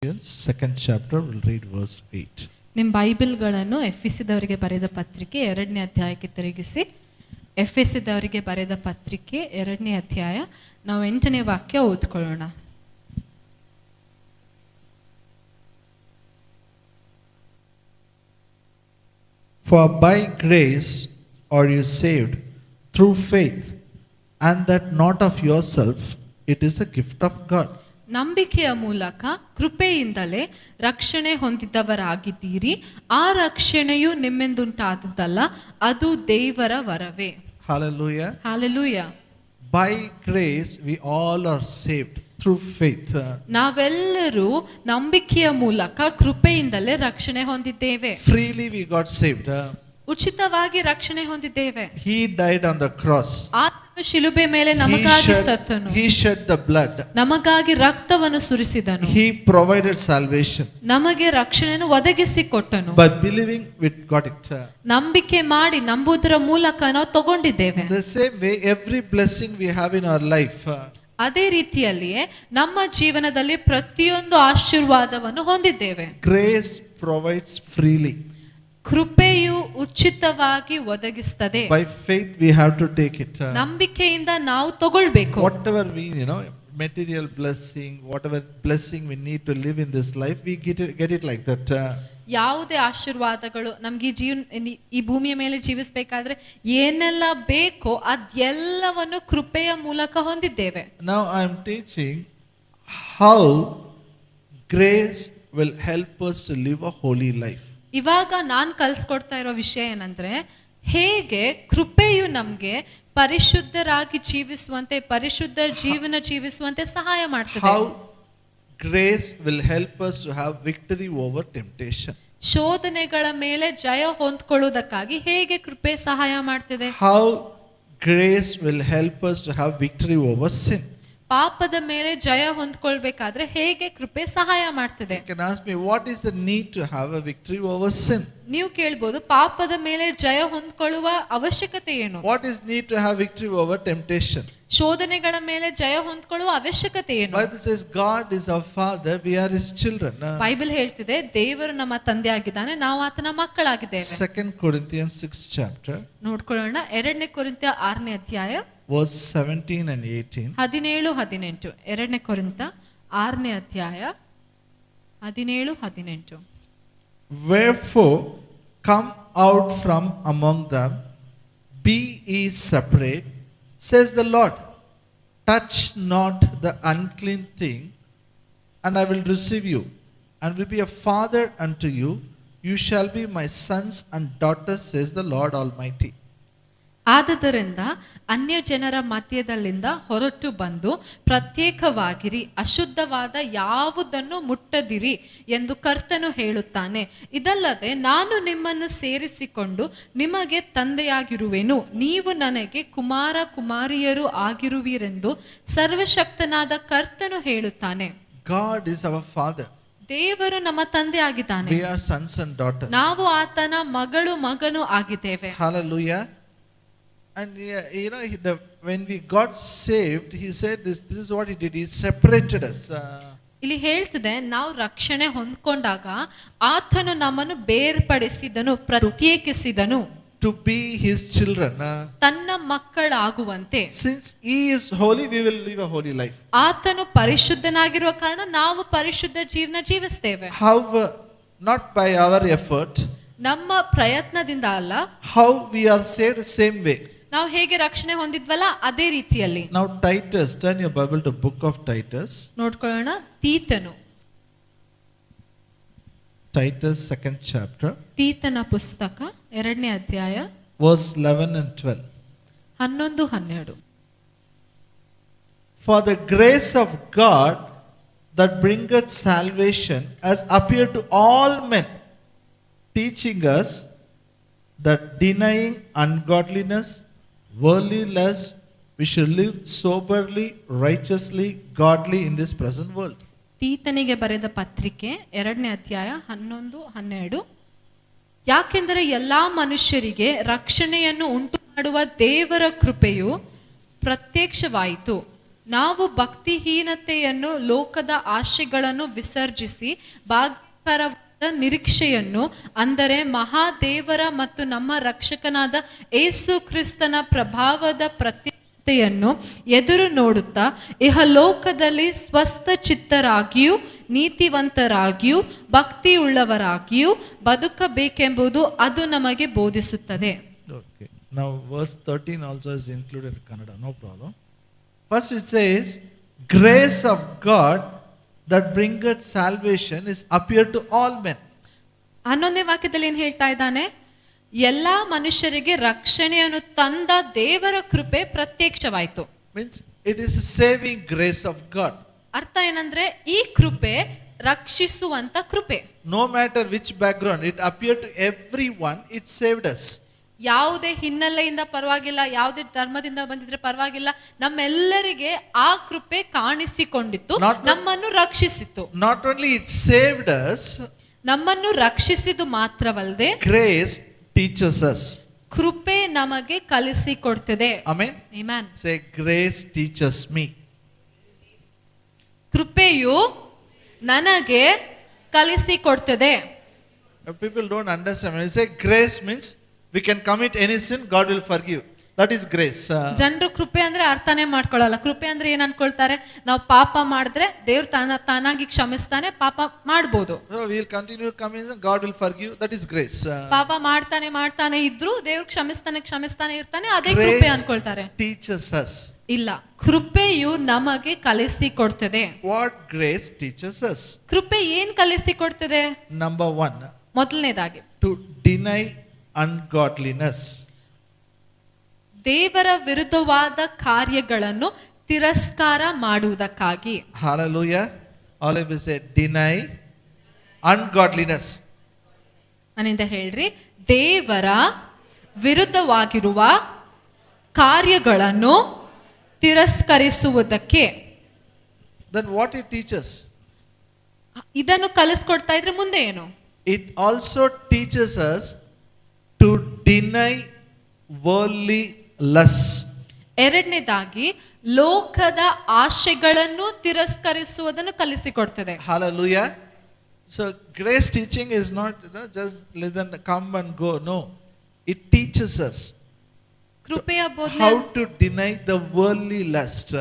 Second chapter, we'll read verse 8. ನಿಮ್ಮ ಬೈಬಲ್ಗಳನ್ನು ಎಫೆಸದವರಿಗೆ ಬರೆದ ಪತ್ರಿಕೆ 2ನೇ ಅಧ್ಯಾಯಕ್ಕೆ ತಿರುಗಿಸಿ. ಎಫೆಸದವರಿಗೆ ಬರೆದ ಪತ್ರಿಕೆ 2ನೇ ಅಧ್ಯಾಯ, ನಾವು 8ನೇ ವಾಕ್ಯ ಓದ್ಕೊಳ್ಳೋಣ. For by grace are you saved through faith, and that not of yourself, it is a gift of God. ನಂಬಿಕೆಯ ಮೂಲಕ ಕೃಪೆಯಿಂದಲೇ ರಕ್ಷಣೆ ಹೊಂದಿದವರಾಗಿದ್ದೀರಿ. ಆ ರಕ್ಷಣೆಯು ನಿಮ್ಮಿಂದುಂಟಾದದ್ದಲ್ಲ, ಅದು ದೇವರ ವರವೇ. Hallelujah. Hallelujah. By grace we all are saved through faith. ನಾವೆಲ್ಲರೂ ನಂಬಿಕೆಯ ಮೂಲಕ ಕೃಪೆಯಿಂದಲೇ ರಕ್ಷಣೆ ಹೊಂದಿದ್ದೇವೆ. Freely we got saved. ಉಚಿತವಾಗಿ ರಕ್ಷಣೆ ಹೊಂದಿದ್ದೇವೆ. He died on the cross. ಆತನು ಶಿಲುಬೆ ಮೇಲೆ ನಮಗಾಗಿ ಸತ್ತನು. He shed the blood. ನಮಗಾಗಿ ರಕ್ತವನ್ನು ಸುರಿಸಿದನು. He provided salvation. ನಮಗೆ ರಕ್ಷಣೆಯನ್ನು ಒದಗಿಸಿಕೊಟ್ಟನು. By believing we got it. ನಂಬಿಕೆ ಮಾಡಿ ನಂಬುವುದರ ಮೂಲಕ ನಾವು ತಗೊಂಡಿದ್ದೇವೆ. The same way every blessing we have in our life. ಅದೇ ರೀತಿಯಲ್ಲಿಯೇ ನಮ್ಮ ಜೀವನದಲ್ಲಿ ಪ್ರತಿಯೊಂದು ಆಶೀರ್ವಾದವನ್ನು ಹೊಂದಿದ್ದೇವೆ. Grace provides freely. ಕೃಪೆಯು ಉಚಿತವಾಗಿ ಒದಗಿಸುತ್ತದೆ. By faith we have to take it. ನಂಬಿಕೆಯಿಂದ ನಾವು ತಗೊಳ್ಬೇಕು. Whatever we, material blessing, whatever blessing we need to live in this life, we get it like that. ಯಾವುದೇ ಆಶೀರ್ವಾದಗಳು ನಮ್ಗೆ ಈ ಭೂಮಿಯ ಮೇಲೆ ಜೀವಿಸಬೇಕಾದ್ರೆ ಏನೆಲ್ಲ ಬೇಕೋ ಅದೆಲ್ಲವನ್ನು ಕೃಪೆಯ ಮೂಲಕ ಹೊಂದಿದ್ದೇವೆ. Now I am teaching how grace will help us to live a holy life. ಇವಾಗ ನಾನು ಕಲಿಸ್ಕೊಡ್ತಾ ಇರೋ ವಿಷಯ ಏನಂದ್ರೆ, ಹೇಗೆ ಕೃಪೆಯು ನಮ್ಗೆ ಪರಿಶುದ್ಧರಾಗಿ ಜೀವಿಸುವಂತೆ, ಪರಿಶುದ್ಧ ಜೀವನ ಜೀವಿಸುವಂತೆ ಸಹಾಯ ಮಾಡ್ತದೆ. How grace will help us to have victory over temptation. ಶೋಧನೆಗಳ ಮೇಲೆ ಜಯ ಹೊಂದ್ಕೊಳ್ಳುವುದಕ್ಕಾಗಿ ಹೇಗೆ ಕೃಪೆ ಸಹಾಯ ಮಾಡ್ತಿದೆ. How grace will help us to have victory over sin. ಪಾಪದ ಮೇಲೆ ಜಯ ಹೊಂದ್ಕೊಳ್ಬೇಕಾದ್ರೆ ಹೇಗೆ ಕೃಪೆ ಸಹಾಯ ಮಾಡ್ತಿದೆ. You can ask me, what is the need to have a victory over sin? ನೀವು ಕೇಳ್ಬೋದು, ಪಾಪದ ಮೇಲೆ ಜಯ ಹೊಂದ್ಕೊಳ್ಳುವ ಅವಶ್ಯಕತೆ ಏನು? What is need to have victory over temptation? ಶೋಧನೆಗಳ ಮೇಲೆ ಜಯ ಹೊಂದ್ಕೊಳ್ಳುವ ಅವಶ್ಯಕತೆ ಏನು? Bible says God is our father, we are his children. Bible ಹೇಳ್ತಿದೆ, ದೇವರು ನಮ್ಮ ತಂದೆ ಆಗಿದ್ದಾನೆ, ನಾವು ಆತನ ಮಕ್ಕಳಾಗಿದ್ದೇವೆ. 2 Corinthians 6th chapter. ನೋಡ್ಕೊಳ್ಳೋಣ. 2ನೇ ಕೊರಿಂಥ 6ನೇ ಅಧ್ಯಾಯ verse 17 and 18. 17-18. 2ನೇ ಕೊರಿಂಥ 6ನೇ ಅಧ್ಯಾಯ 17-18. Wherefore come out from among them, be ye separate, says the Lord, touch not the unclean thing, and I will receive you, and will be a father unto you. You shall be my sons and daughters, says the Lord Almighty. ಆದದರಿಂದ ಅನ್ಯ ಜನರ ಮಧ್ಯದಲ್ಲಿಂದ ಹೊರಟು ಬಂದು ಪ್ರತ್ಯೇಕವಾಗಿರಿ, ಅಶುದ್ಧವಾದ ಯಾವುದನ್ನು ಮುಟ್ಟದಿರಿ ಎಂದು ಕರ್ತನು ಹೇಳುತ್ತಾನೆ. ಇದಲ್ಲದೆ ನಾನು ನಿಮ್ಮನ್ನು ಸೇರಿಸಿಕೊಂಡು ನಿಮಗೆ ತಂದೆಯಾಗಿರುವೆನು, ನೀವು ನನಗೆ ಕುಮಾರ ಕುಮಾರಿಯರು ಆಗಿರುವಿರೆಂದು ಸರ್ವಶಕ್ತನಾದ ಕರ್ತನು ಹೇಳುತ್ತಾನೆ. God is our father. ದೇವರು ನಮ್ಮ ತಂದೆ ಆಗಿದ್ದಾನೆ. We are sons and daughters. ನಾವು ಆತನ ಮಗಳು ಮಗನು ಆಗಿದ್ದೇವೆ. Hallelujah. And when we got saved, he said this is what he did. He separated us. ಇಲ್ಲಿ ಹೇಳ್ತಿದೆ, ನಾವು ರಕ್ಷಣೆ ಹೊಂದ್ಕೊಂಡಾಗ ಆತನು ನಮ್ಮನ್ನು ಬೇರ್ಪಡಿಸಿದನು, ಪ್ರತ್ಯೇಕಿಸಿದನು. To be his children. ತನ್ನ ಮಕ್ಕಳಾಗುವಂತೆ. Since he is holy, we will live a holy life. ಆತನು ಪರಿಶುದ್ಧನಾಗಿರುವ ಕಾರಣ ನಾವು ಪರಿಶುದ್ಧ ಜೀವನ ಜೀವಿಸ್ತೇವೆ. How? Not by our effort. ನಮ್ಮ ಪ್ರಯತ್ನದಿಂದ ಅಲ್ಲ. How we are saved, same way. ನಾವು ಹೇಗೆ ರಕ್ಷಣೆ ಹೊಂದಿದ್ವಲ್ಲ ಅದೇ ರೀತಿಯಲ್ಲಿ. Now Titus, turn your Bible to book of Titus. ನೋಡ್ಕೊಳ್ಳೋಣ. ತೀತನು, Titus 2nd chapter. ತೀತನ ಪುಸ್ತಕ 2ನೇ ಅಧ್ಯಾಯ verse 11 and 12. 11-12. For the grace of God that bringeth salvation has appeared to all men, teaching us that denying ungodliness, worldly lust, we should live soberly, righteously, godly in this present world. ತೀತನಿಗೆ ಬರೆದ ಪತ್ರಿಕೆ 2ನೇ ಅಧ್ಯಾಯ 11-12. ಯಾಕೆಂದರೆ ಎಲ್ಲಾ ಮನುಷ್ಯರಿಗೆ ರಕ್ಷಣೆಯನ್ನು ಉಂಟು ಮಾಡುವ ದೇವರ ಕೃಪೆಯು ಪ್ರತ್ಯಕ್ಷವಾಯಿತು. ನಾವು ಭಕ್ತಿಹೀನತೆಯನ್ನು ಲೋಕದ ಆಶೆಗಳನ್ನು ವಿಸರ್ಜಿಸಿ ಭಾಗ್ಯಕರವಾದ ನಿರೀಕ್ಷೆಯನ್ನು ಅಂದರೆ ಮಹಾದೇವರ ಮತ್ತು ನಮ್ಮ ರಕ್ಷಕನಾದ ಏಸು ಕ್ರಿಸ್ತನ ಪ್ರಭಾವದ ಪ್ರತ್ಯಕ್ಷತೆಯನ್ನು ಎದುರು ನೋಡುತ್ತಾ ಇಹಲೋಕದಲ್ಲಿ ಸ್ವಸ್ಥ ಚಿತ್ತರಾಗಿಯೂ ನೀತಿವಂತರಾಗಿಯೂ ಭಕ್ತಿಯುಳ್ಳವರಾಗಿಯೂ ಬದುಕಬೇಕೆಂಬುದು ಅದು ನಮಗೆ ಬೋಧಿಸುತ್ತದೆ. Okay. Now verse 13 also is included in Kannada, no problem. First it says, grace of God that bringeth salvation is appeared to all men. 11ನೇ ವಾಕ್ಯದಲ್ಲಿ ಏನ್ ಹೇಳ್ತಾ ಇದ್ದಾನೆ? ಎಲ್ಲಾ ಮನುಷ್ಯರಿಗೆ ರಕ್ಷಣೆಯನ್ನು ತಂದ ದೇವರ ಕೃಪೆ ಪ್ರತ್ಯಕ್ಷವಾಯಿತು. Means it is a saving grace of God. ಅರ್ಥ ಏನಂದ್ರೆ ಈ ಕೃಪೆ ರಕ್ಷಿಸುವಂತ ಕೃಪೆ. No matter which background, it appeared to everyone, it saved us. ಯಾವುದೇ ಹಿನ್ನೆಲೆಯಿಂದ ಪರವಾಗಿಲ್ಲ, ಯಾವುದೇ ಧರ್ಮದಿಂದ ಬಂದಿದ್ರೆ ಪರವಾಗಿಲ್ಲ, ನಮ್ಮೆಲ್ಲರಿಗೆ ಆ ಕೃಪೆ ಕಾಣಿಸಿಕೊಂಡಿತ್ತು, ನಮ್ಮನ್ನು ರಕ್ಷಿಸಿತು. Not only it saved us, ನಮ್ಮನ್ನು ರಕ್ಷಿಸಿದು ಮಾತ್ರವಲ್ಲದೆ grace teaches us. ಕೃಪೆ ನಮಗೆ ಕಲಿಸಿಕೊಡ್ತದೆ. Amen. Amen. Say, grace teaches me. ಕೃಪೆಯು ನನಗೆ ಕಲಿಸಿಕೊಡ್ತದೆ. People don't understand. When you say grace means we can commit any sin, God will forgive. That is grace. ಜನರು ಕೃಪೆ ಅಂದ್ರೆ ಅರ್ಥನೇ ಮಾಡ್ಕೊಳ್ಳಲ್ಲ. ಕೃಪೆ ಅಂದ್ರೆ ಏನ್ ಅನ್ಕೊಳ್ತಾರೆ? ನಾವು ಪಾಪ ಮಾಡಿದ್ರೆ ದೇವ್ರು ತಾನಾಗಿ ಕ್ಷಮಿಸ್ತಾನೆ, ಪಾಪ ಮಾಡ್ಬೋದು. So we will continue coming sin, God will forgive. That is grace. ಪಾಪ ಮಾಡ್ತಾನೆ ಇದ್ರು ದೇವ್ರು ಕ್ಷಮಿಸ್ತಾನೆ ಇರ್ತಾನೆ, ಅದೇ ಕೃಪೆ ಅನ್ಕೊಳ್ತಾರೆ. Teaches us. ಇಲ್ಲ, ಕೃಪೆಯು ನಮಗೆ ಕಲಿಸಿಕೊಡ್ತದೆ. What grace teaches us? ಕೃಪೆ ಏನ್ ಕಲಿಸಿಕೊಡ್ತದೆ? Number 1, ಮೊದಲನೇದಾಗಿ to deny ungodliness. ದೇವರ ವಿರುದ್ಧವಾದ ಕಾರ್ಯಗಳನ್ನು ತಿರಸ್ಕಾರ ಮಾಡುವುದಕ್ಕಾಗಿ. Hallelujah. All of you say, deny ungodliness. ನನ್ನಿಂದ ಹೇಳ್ರಿ, ದೇವರ ವಿರುದ್ಧವಾಗಿರುವ ಕಾರ್ಯಗಳನ್ನು ತಿರಸ್ಕರಿಸುವುದಕ್ಕೆ. Then what it teaches? ಇದನ್ನು ಕಲಿಸ್ಕೊಡ್ತಾ ಇದ್ರೆ ಮುಂದೆ ಏನು? It also teaches us to deny worldly lusts. ಎರಡನೇದಾಗಿ ಲೋಕದ ಆಶೆಗಳನ್ನು ತಿರಸ್ಕರಿಸುವುದನ್ನು ಕಲಿಸಿಕೊಡ್ತದೆ. Hallelujah. So grace teaching is not just listen, come and go. No, it teaches us ಕೃಪೆಯ ಬೋಧನೆ how to deny the worldly lust.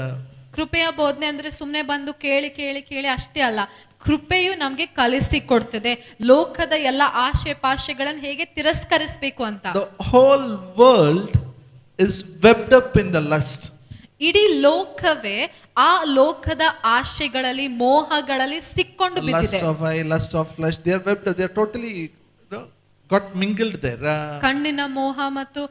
ಕೃಪೆಯ ಬೋಧನೆ ಅಂದ್ರೆ ಸುಮ್ಮನೆ ಬಂದು ಕೇಳಿ ಅಷ್ಟೇ ಅಲ್ಲ. ಕೃಪೆಯು ನಮ್ಗೆ ಕಲಿಸಿಕೊಡ್ತದೆ ಲೋಕದ ಎಲ್ಲ ಆಶೆ ಪಾಶೆಗಳನ್ನು ಹೇಗೆ ತಿರಸ್ಕರಿಸಬೇಕು ಅಂತ. The whole world is webbed up in the lust. ಇಡೀ ಲೋಕವೇ ಆ ಲೋಕದ ಆಶೆಗಳಲ್ಲಿ ಮೋಹಗಳಲ್ಲಿ ಸಿಕ್ಕೊಂಡು ಬಿದ್ದಿದೆ. Lust of eye, lust of flesh, they are webbed up. They are totally got mingled there. ಕಣ್ಣಿನ ಮೋಹ ಮತ್ತು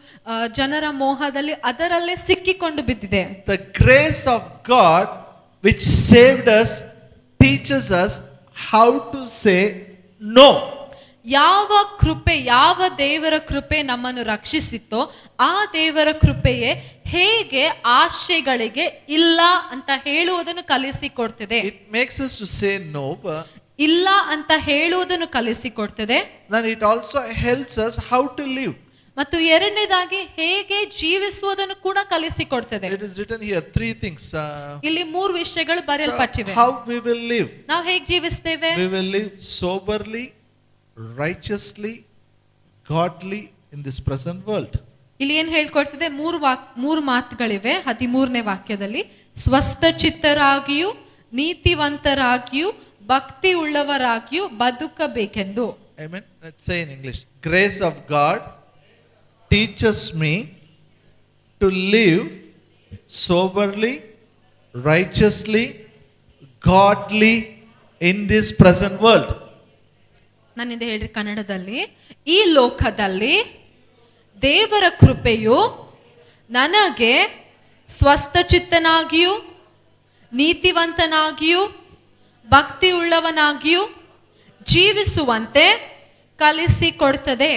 ಜನರ ಮೋಹದಲ್ಲಿ ಅದರಲ್ಲೇ ಸಿಕ್ಕಿಕೊಂಡು ಬಿದ್ದಿದೆ. The grace of God which saved us teaches us how to say no. ಯಾವ ಕೃಪೆ, ಯಾವ ದೇವರ ಕೃಪೆ ನಮ್ಮನ್ನು ರಕ್ಷಿಸಿತ್ತೋ ಆ ದೇವರ ಕೃಪೆಯೇ ಹೇಗೆ ಆಶೆಗಳಿಗೆ ಇಲ್ಲ ಅಂತ ಹೇಳುವುದನ್ನು ಕಲಿಸಿಕೊಡ್ತದೆ. It makes us to say no. ಇಲ್ಲ ಅಂತ ಹೇಳುವುದನ್ನು ಕಲಿಸಿಕೊಡ್ತದೆ. Then it also helps us how to live. ಮತ್ತು ಎರಡನೇದಾಗಿ ಹೇಗೆ ಜೀವಿಸುವುದನ್ನು ಕೂಡ ಕಲಿಸಿಕೊಡ್ತದೆ. It is written here 3 things. ಇಲ್ಲಿ 3 ವಿಷಯಗಳು ಬರೆಯಲ್ಪಟ್ಟಿವೆ. How we will live. ನಾವು ಹೇಗೆ ಜೀವಿಸ್ತೇವೆ? We will live soberly, righteously, godly in this present world. ಇಲ್ಲಿ ಏನ್ ಹೇಳ್ಕೊಡ್ತದೆ? 3 ಮಾತುಗಳಿವೆ 13ನೇ ವಾಕ್ಯದಲ್ಲಿ. ಸ್ವಸ್ಥ ಚಿತ್ತರಾಗಿಯೂ ನೀತಿವಂತರಾಗಿಯೂ ಭಕ್ತಿ ಉಳ್ಳವರಾಗಿಯೂ ಬದುಕಬೇಕೆಂದು. Amen. Let's say in English. Grace of God teaches me to live soberly, righteously, godly in this present world. ನನ್ನಿಂದ ಹೇಳ್ರಿ ಕನ್ನಡದಲ್ಲಿ. ಈ ಲೋಕದಲ್ಲಿ ದೇವರ ಕೃಪೆಯು ನನಗೆ ಸ್ವಸ್ಥ ಚಿತ್ತನಾಗಿಯೂ ನೀತಿವಂತನಾಗಿಯೂ ಭಕ್ತಿ ಉಳ್ಳವನಾಗಿಯೂ ಜೀವಿಸುವಂತೆ ಕಲಿಸಿಕೊಡ್ತದೆ.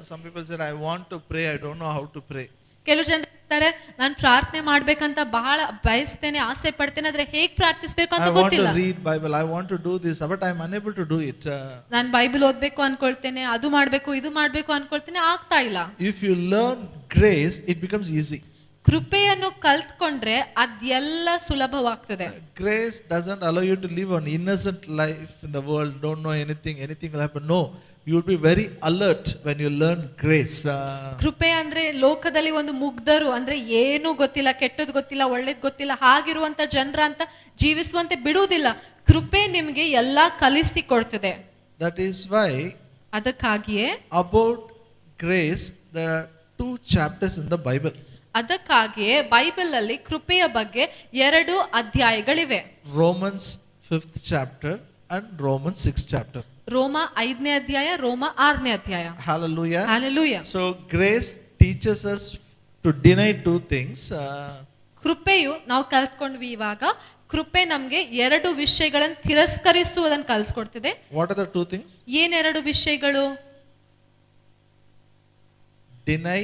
Some people said, I want to pray, I don't know how to pray. ಕೆಲವು ಜನ ಹೇಳ್ತಾರೆ, ನಾನು ಪ್ರಾರ್ಥನೆ ಮಾಡ್ಬೇಕಂತ ಬಹಳ ಬಯಸ್ತೇನೆ, ಆಸೆ ಪಡ್ತೇನೆ, ಆದ್ರೆ ಹೇಗ್ ಪ್ರಾರ್ಥಿಸಬೇಕು ಅಂತ ಗೊತ್ತಿಲ್ಲ. I want to read Bible, I want to do this, but I am unable to do it. ನಾನು ಬೈಬಲ್ ಓದ್ಬೇಕು ಅನ್ಕೊಳ್ತೇನೆ, ಅದು ಮಾಡ್ಬೇಕು ಇದು ಮಾಡ್ಬೇಕು ಅನ್ಕೊಳ್ತೇನೆ, ಆಗ್ತಾ ಇಲ್ಲ. If you learn grace, it becomes easy. ಕೃಪೆಯನ್ನು ಕಲ್ತ್ಕೊಂಡ್ರೆ ಅದೆಲ್ಲ ಸುಲಭವಾಗ್ತದೆ. Grace doesn't allow you to live an innocent life in the world, don't know anything will happen. No, you will be very alert when you learn grace. ಕೃಪೆ ಅಂದ್ರೆ ಲೋಕದಲ್ಲಿ ಒಂದು ಮುಗ್ಧರು ಅಂದ್ರೆ ಏನು ಗೊತ್ತಿಲ್ಲ, ಕೆಟ್ಟದ್ ಗೊತ್ತಿಲ್ಲ, ಒಳ್ಳೇದ್ ಗೊತ್ತಿಲ್ಲ ಹಾಗಿರುವಂತ ಜನರ ಅಂತ ಜೀವಿಸುವಂತೆ ಬಿಡುವುದಿಲ್ಲ. ಕೃಪೆ ನಿಮ್ಗೆ ಎಲ್ಲಾ ಕಲಿಸಿ ಕೊಡ್ತದೆ. That is why ಅದಕ್ಕಾಗಿಯೇ about grace there are 2 chapters in the Bible. ಅದಕ್ಕಾಗಿಯೇ ಬೈಬಲ್ ಅಲ್ಲಿ ಕೃಪೆಯ ಬಗ್ಗೆ 2 ಅಧ್ಯಾಯಗಳಿವೆ. Romans 5th chapter and Romans 6th chapter. ರೋಮ 5ನೇ ಅಧ್ಯಾಯ, ರೋಮ 6ನೇ ಅಧ್ಯಾಯ. Hallelujah. Hallelujah. So grace teaches us to deny 2 things. ಕೃಪೆಯು ನಾವು ಕಲ್ತ್ಕೊಂಡ್ವಿ ಇವಾಗ. ಕೃಪೆ ನಮ್ಗೆ 2 ವಿಷಯಗಳನ್ನು ತಿರಸ್ಕರಿಸುವುದನ್ನು ಕಲಿಸ್ಕೊಡ್ತಿದೆ. What are the 2 things? ಏನ್ 2 ವಿಷಯಗಳು? Deny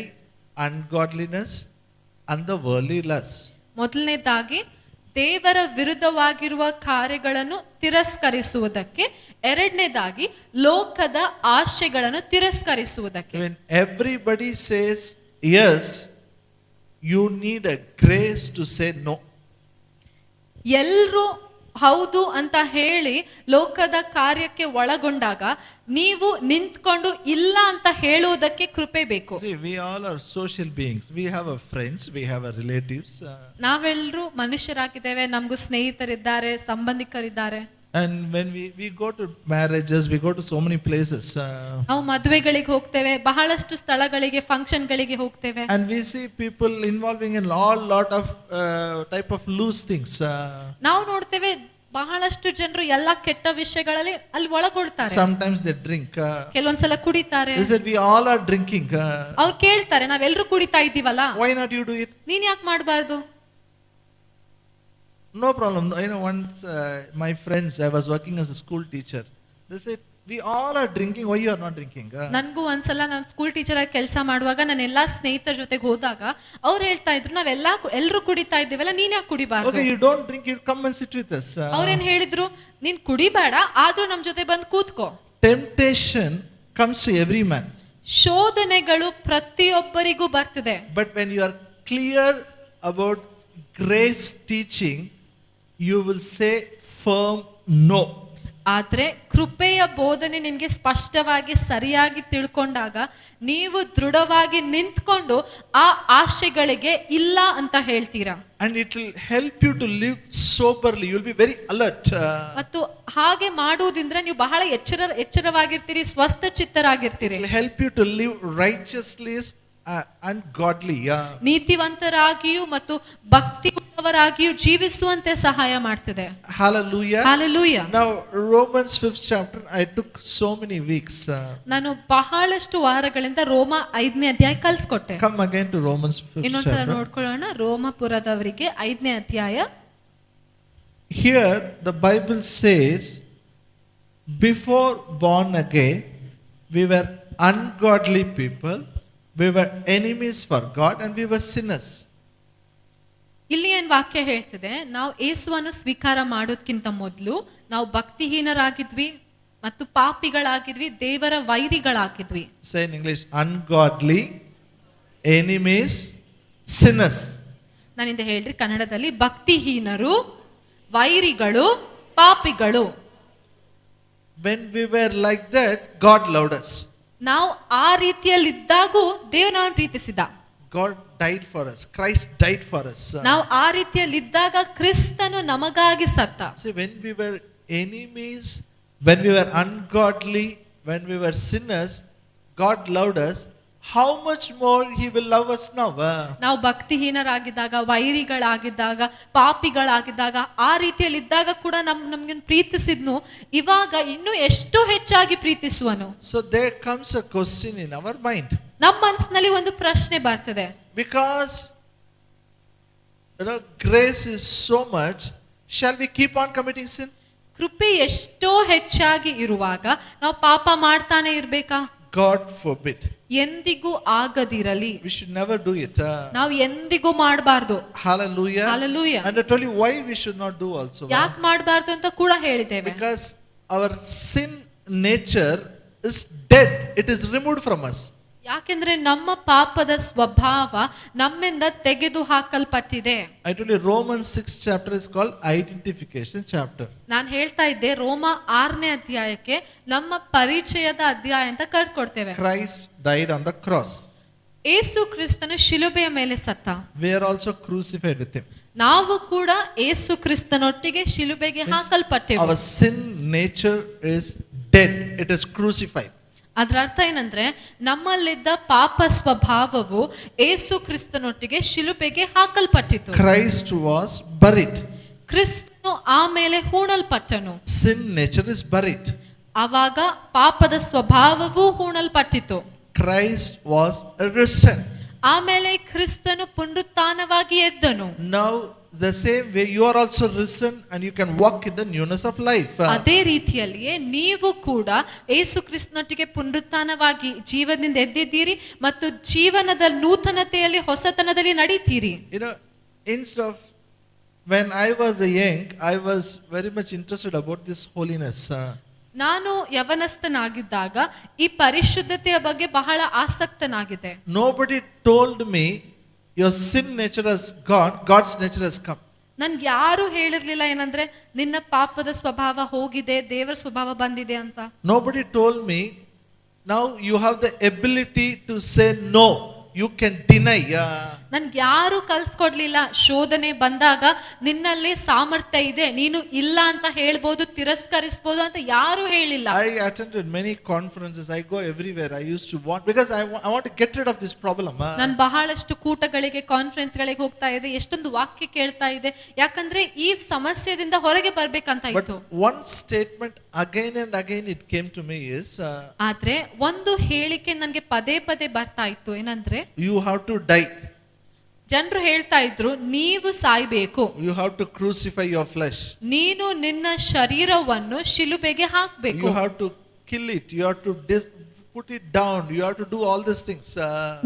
ungodliness and the worldly lust. ಮೊದಲನೇದಾಗಿ ದೇವರ ವಿರುದ್ಧವಾಗಿರುವ ಕಾರ್ಯಗಳನ್ನು ತಿರಸ್ಕರಿಸುವುದಕ್ಕೆ, ಎರಡನೇದಾಗಿ ಲೋಕದ ಆಶೆಗಳನ್ನು ತಿರಸ್ಕರಿಸುವುದಕ್ಕೆ. When everybody says yes, you need a grace to say no. ಎಲ್ಲರೂ ಹೌದು ಅಂತ ಹೇಳಿ ಲೋಕದ ಕಾರ್ಯಕ್ಕೆ ಒಳಗೊಂಡಾಗ ನೀವು ನಿಂತ್ಕೊಂಡು ಇಲ್ಲ ಅಂತ ಹೇಳುವುದಕ್ಕೆ ಕೃಪೆ ಬೇಕು. See, we all are social beings. We have our friends, we have our relatives. ನಾವೆಲ್ಲರೂ ಮನುಷ್ಯರಾಗಿದ್ದೇವೆ, ನಮಗೂ ಸ್ನೇಹಿತರಿದ್ದಾರೆ, ಸಂಬಂಧಿಕರಿದ್ದಾರೆ. And when we go to marriages, we go to so many places. ನಾವು ಮದುವೆಗಳಿಗೆ ಹೋಗ್ತೇವೆ, ಬಹಳಷ್ಟು ಸ್ಥಳಗಳಿಗೆ, ಫಂಕ್ಷನ್ಗಳಿಗೆ ಹೋಗ್ತೇವೆ. And we see people involving in lot of type of loose things. ನಾವು ನೋಡ್ತೇವೆ ಬಹಳಷ್ಟು ಜನರು ಎಲ್ಲಾ ಕೆಟ್ಟ ವಿಷಯಗಳಲ್ಲಿ ಅಲ್ಲಿ ಒಳಗೊಳ್ತಾರೆ. Sometimes they drink. ಕೆಲವೊಂದ್ಸಲ ಕುಡಿತಾರೆ. They said we all are drinking. ಅವ್ರು ಕೇಳ್ತಾರೆ, ನಾವೆಲ್ಲರೂ ಕುಡಿತಾ ಇದ್ದೀವಲ್ಲ, Why not you do it? ನೀನ್ ಯಾಕೆ ಮಾಡಬಾರ್ದು? No problem. Once my friends, I was working as a school teacher. They said, we all are drinking. Why you are not drinking? ನನ್ಗೂ ಒಂದ್ಸಲ ನಾನು ಸ್ಕೂಲ್ ಟೀಚರ್ ಆಗಿ ಕೆಲಸ ಮಾಡುವಾಗ ನನ್ನ ಎಲ್ಲಾ ಸ್ನೇಹಿತರ ಜೊತೆಗೆ ಹೋದಾಗ ಅವ್ರು ಹೇಳ್ತಾ ಇದ್ರು, ಎಲ್ಲರೂ ಕುಡಿತಾ ಇದ್ದೀವಲ್ಲ, ನೀನ್ ಯಾಕೆ ಕುಡಿಬಾರ್ದು? Okay, you don't drink, you come and sit with us. ಅವ್ರೇನ್ ಹೇಳಿದ್ರು, ನೀನ್ ಕುಡಿಬೇಡ, ಆದ್ರೂ ನಮ್ ಜೊತೆ ಬಂದು ಕೂತ್ಕೋ. Temptation comes to every man. ಶೋಧನೆಗಳು ಪ್ರತಿಯೊಬ್ಬರಿಗೂ ಬರ್ತದೆ. But when you are clear about grace teaching, you will say firm no. ಆದ್ರೆ ಕೃಪೆಯ ಬೋಧನೆ ನಿಮ್ಗೆ ಸ್ಪಷ್ಟವಾಗಿ ಸರಿಯಾಗಿ ತಿಳ್ಕೊಂಡಾಗ ನೀವು ದೃಢವಾಗಿ ನಿಂತ್ಕೊಂಡು ಆ ಆಶೆಗಳಿಗೆ ಇಲ್ಲ ಅಂತ ಹೇಳ್ತೀರಾ. And it will help you to live soberly. You will be very alert. ಮತ್ತು ಹಾಗೆ ಮಾಡುವುದಿಂದ್ರೆ ನೀವು ಬಹಳ ಎಚ್ಚರವಾಗಿರ್ತೀರಿ, ಸ್ವಸ್ಥ ಚಿತ್ತರಾಗಿರ್ತೀರಿ. It will help you to live righteously and godly. ನೀತಿವಂತರಾಗಿಯೂ ಮತ್ತು ಭಕ್ತಿ ಉಳ್ಳವರಾಗಿಯೂ ಜೀವಿಸುವಂತೆ ಸಹಾಯ ಮಾಡ್ತದೆ. Hallelujah. Hallelujah. Now Romans 5th chapter, I took so many weeks. ನಾನು ಬಹಳಷ್ಟು ವಾರಗಳಿಂದ ರೋಮ 5ನೇ ಅಧ್ಯಾಯ ಕಲಿಸ್ಕೊಟ್ಟೆ. Come again to Romans 5th ಇನ್ನೊಂದ್ಸಲ chapter. ನೋಡ್ಕೊಳ್ಳೋಣ, ರೋಮಪುರದವರಿಗೆ 5ನೇ ಅಧ್ಯಾಯ. Here the Bible says, before born again, we were ungodly people, we were enemies for God, and we were sinners. ಇಲ್ಲಿ ಏನ್ ವಾಕ್ಯ ಹೇಳ್ತಿದೆ, ನಾವು ಯೇಸುವನ್ನು ಸ್ವೀಕಾರ ಮಾಡೋದ್ಕಿಂತ ಮೊದಲು ನಾವು ಭಕ್ತಿಹೀನರಾಗಿದ್ವಿ ಮತ್ತು ಪಾಪಿಗಳಾಗಿದ್ವಿ, ದೇವರ ವೈರಿಗಳಾಗಿದ್ವಿ. Say in English, ungodly, enemies, sinners. ನಾನಿಂದ ಹೇಳ್ರಿ ಕನ್ನಡದಲ್ಲಿ, ಭಕ್ತಿಹೀನರು, ವೈರಿಗಳು, ಪಾಪಿಗಳು. When we were like that, God loved us. ನಾವು ಆ ರೀತಿಯಲ್ಲಿದ್ದಾಗೂ ದೇವರು ನಾವು ಪ್ರೀತಿಸಿದ. God died for us. Christ died for us. ನಾವು ಆ ರೀತಿಯಲ್ಲಿದ್ದಾಗ ಕ್ರಿಸ್ತನು ನಮಗಾಗಿ ಸತ್ತ. See, when we were enemies, when we were ungodly, when we were sinners, God loved us. How much more He will love us now? ನಾವು ಭಕ್ತಿಹೀನರಾಗಿದ್ದಾಗ, ವೈರಿಗಳಾಗಿದ್ದಾಗ, ಪಾಪಿಗಳಾಗಿದ್ದಾಗ, ಆ ರೀತಿಯಲ್ಲಿದ್ದಾಗ ಕೂಡ ನಮ್ಗೆ ಪ್ರೀತಿಸಿದ್ನು, ಇವಾಗ ಇನ್ನೂ ಎಷ್ಟು ಹೆಚ್ಚಾಗಿ ಪ್ರೀತಿಸುವನು. So there comes a question in our mind. ನಮ್ಮ ಮನಸ್ಸಿನಲ್ಲಿ ಒಂದು ಪ್ರಶ್ನೆ ಬರ್ತದೆ. Because grace is so much, shall we keep on committing sin? ಕೃಪೆ ಎಷ್ಟೋ ಹೆಚ್ಚಾಗಿ ಇರುವಾಗ ನಾವು ಪಾಪ ಮಾಡ್ತಾನೆ ಇರ್ಬೇಕಾ? God forbid. ಎಂದಿಗೂ ಆಗದಿರಲಿ. We should never do it. ನಾವು ಎಂದಿಗೂ ಮಾಡಬಾರ್ದು. Hallelujah. Hallelujah. And I told you why we should not do also. ಯಾಕೆ ಮಾಡಬಾರ್ದು ಅಂತ ಕೂಡ ಹೇಳಿದ್ದೇವೆ. Because our sin nature is dead. It is removed from us. ಯಾಕೆಂದ್ರೆ ನಮ್ಮ ಪಾಪದ ಸ್ವಭಾವ ನಮ್ಮಿಂದ ತೆಗೆದು ಹಾಕಲ್ಪಟ್ಟಿದೆ. I told you Romans 6th chapter is called identification chapter. ನಾನು ಹೇಳ್ತಾ ಇದ್ದೆ ರೋಮ 6ನೇ ಅಧ್ಯಾಯಕ್ಕೆ ನಮ್ಮ ಪರಿಚಯದ ಅಧ್ಯಾಯ ಅಂತ ಕರೆದುಕೊಡ್ತೇವೆ. Christ died on the cross. ಯೇಸು ಕ್ರಿಸ್ತನು ಶಿಲುಬೆಯ ಮೇಲೆ ಸತ್ತ. We are also crucified with him. ನಾವು ಕೂಡ ಯೇಸು ಕ್ರಿಸ್ತನೊಟ್ಟಿಗೆ ಶಿಲುಬೆಗೆ ಹಾಕಲ್ಪಟ್ಟೆವು. Our sin nature is dead. It is crucified. ಅದರ ಅರ್ಥ ಏನಂದ್ರೆ ನಮ್ಮಲ್ಲಿದ್ದ ಪಾಪ ಸ್ವಭಾವವು ಯೇಸು ಕ್ರಿಸ್ತನೊಟ್ಟಿಗೆ ಶಿಲುಬೆಗೆ ಹಾಕಲ್ಪಟ್ಟಿತು. Christ was buried. ಕ್ರಿಸ್ತನು ಆಮೇಲೆ ಹೂಣಲ್ಪಟ್ಟನು. Sin nature is buried. ಆವಾಗ ಪಾಪದ ಸ್ವಭಾವವು ಹೂಣಲ್ಪಟ್ಟಿತು. Christ was risen. ಆಮೇಲೆ ಕ್ರಿಸ್ತನು ಪುನರುತ್ಥಾನವಾಗಿ ಎದ್ದನು. Now the same way you are also risen and you can walk in the newness of life. ಅದೇ ರೀತಿಯಲ್ಲಿಯೇ ನೀವು ಕೂಡ ಯೇಸು ಕ್ರಿಸ್ತನೊಟ್ಟಿಗೆ ಪುನರುತ್ಥಾನವಾಗಿ ಜೀವನದಿಂದ ಎದ್ದಿದ್ದೀರಿ ಮತ್ತು ಜೀವನದ ನೂತನತೆಯಲ್ಲಿ ಹೊಸತನದಲ್ಲಿ ನಡೀತೀರಿ. You know, instead of when I was a young, I was very much interested about this holiness. ನಾನು ಯವನಸ್ಥನಾಗಿದ್ದಾಗ ಈ ಪರಿಶುದ್ಧತೆಯ ಬಗ್ಗೆ ಬಹಳ ಆಸಕ್ತನಾಗಿದೆ. Nobody told me your sin nature has gone, God's nature has come. ನನ್ಗೆ ಯಾರು ಹೇಳಿರ್ಲಿಲ್ಲ ಏನಂದ್ರೆ ನಿನ್ನ ಪಾಪದ ಸ್ವಭಾವ ಹೋಗಿದೆ, ದೇವರ ಸ್ವಭಾವ ಬಂದಿದೆ ಅಂತ. Nobody told me now you have the ability to say no. You can deny. ನನ್ಗೆ ಯಾರು ಕಲ್ಸ್ಕೊಡ್ಲಿಲ್ಲ ಶೋಧನೆ ಬಂದಾಗ ನಿನ್ನಲ್ಲಿ ಸಾಮರ್ಥ್ಯ ಇದೆ, ನೀನು ಇಲ್ಲ ಅಂತ ಹೇಳ್ಬೋದು, ತಿರಸ್ಕರಿಸಬಹುದು ಅಂತ ಯಾರು ಹೇಳಿಲ್ಲ. I attended many conferences. I go everywhere. I used to want because I want to get rid of this problem. ನಾನು ಬಹಳಷ್ಟು ಕೂಟಗಳಿಗೆ ಕಾನ್ಫರೆನ್ಸ್ ಗಳಿಗೆ ಹೋಗ್ತಾ ಇದ್ದೆ, ಎಷ್ಟೊಂದು ವಾಕ್ಯ ಕೇಳ್ತಾ ಇದೆ, ಯಾಕಂದ್ರೆ ಈ ಸಮಸ್ಯೆದಿಂದ ಹೊರಗೆ ಬರ್ಬೇಕಂತ ಇತ್ತು. But one statement again and again it came to me is ಆದ್ರೆ ಒಂದು ಹೇಳಿಕೆ ನನಗೆ ಪದೇ ಪದೇ ಬರ್ತಾ ಇತ್ತು, ಏನಂದ್ರೆ you have to die. ಜನರು ಹೇಳ್ತಾ ಇದ್ರು ನೀವು ಸಾಯ್ಬೇಕು, you have to crucify your flesh, ನೀನು ನಿನ್ನ ಶರೀರವನ್ನು ಶಿಲುಬೆಗೆ ಹಾಕಬೇಕು, you have to kill it, you have to put it down, you have to do all these things.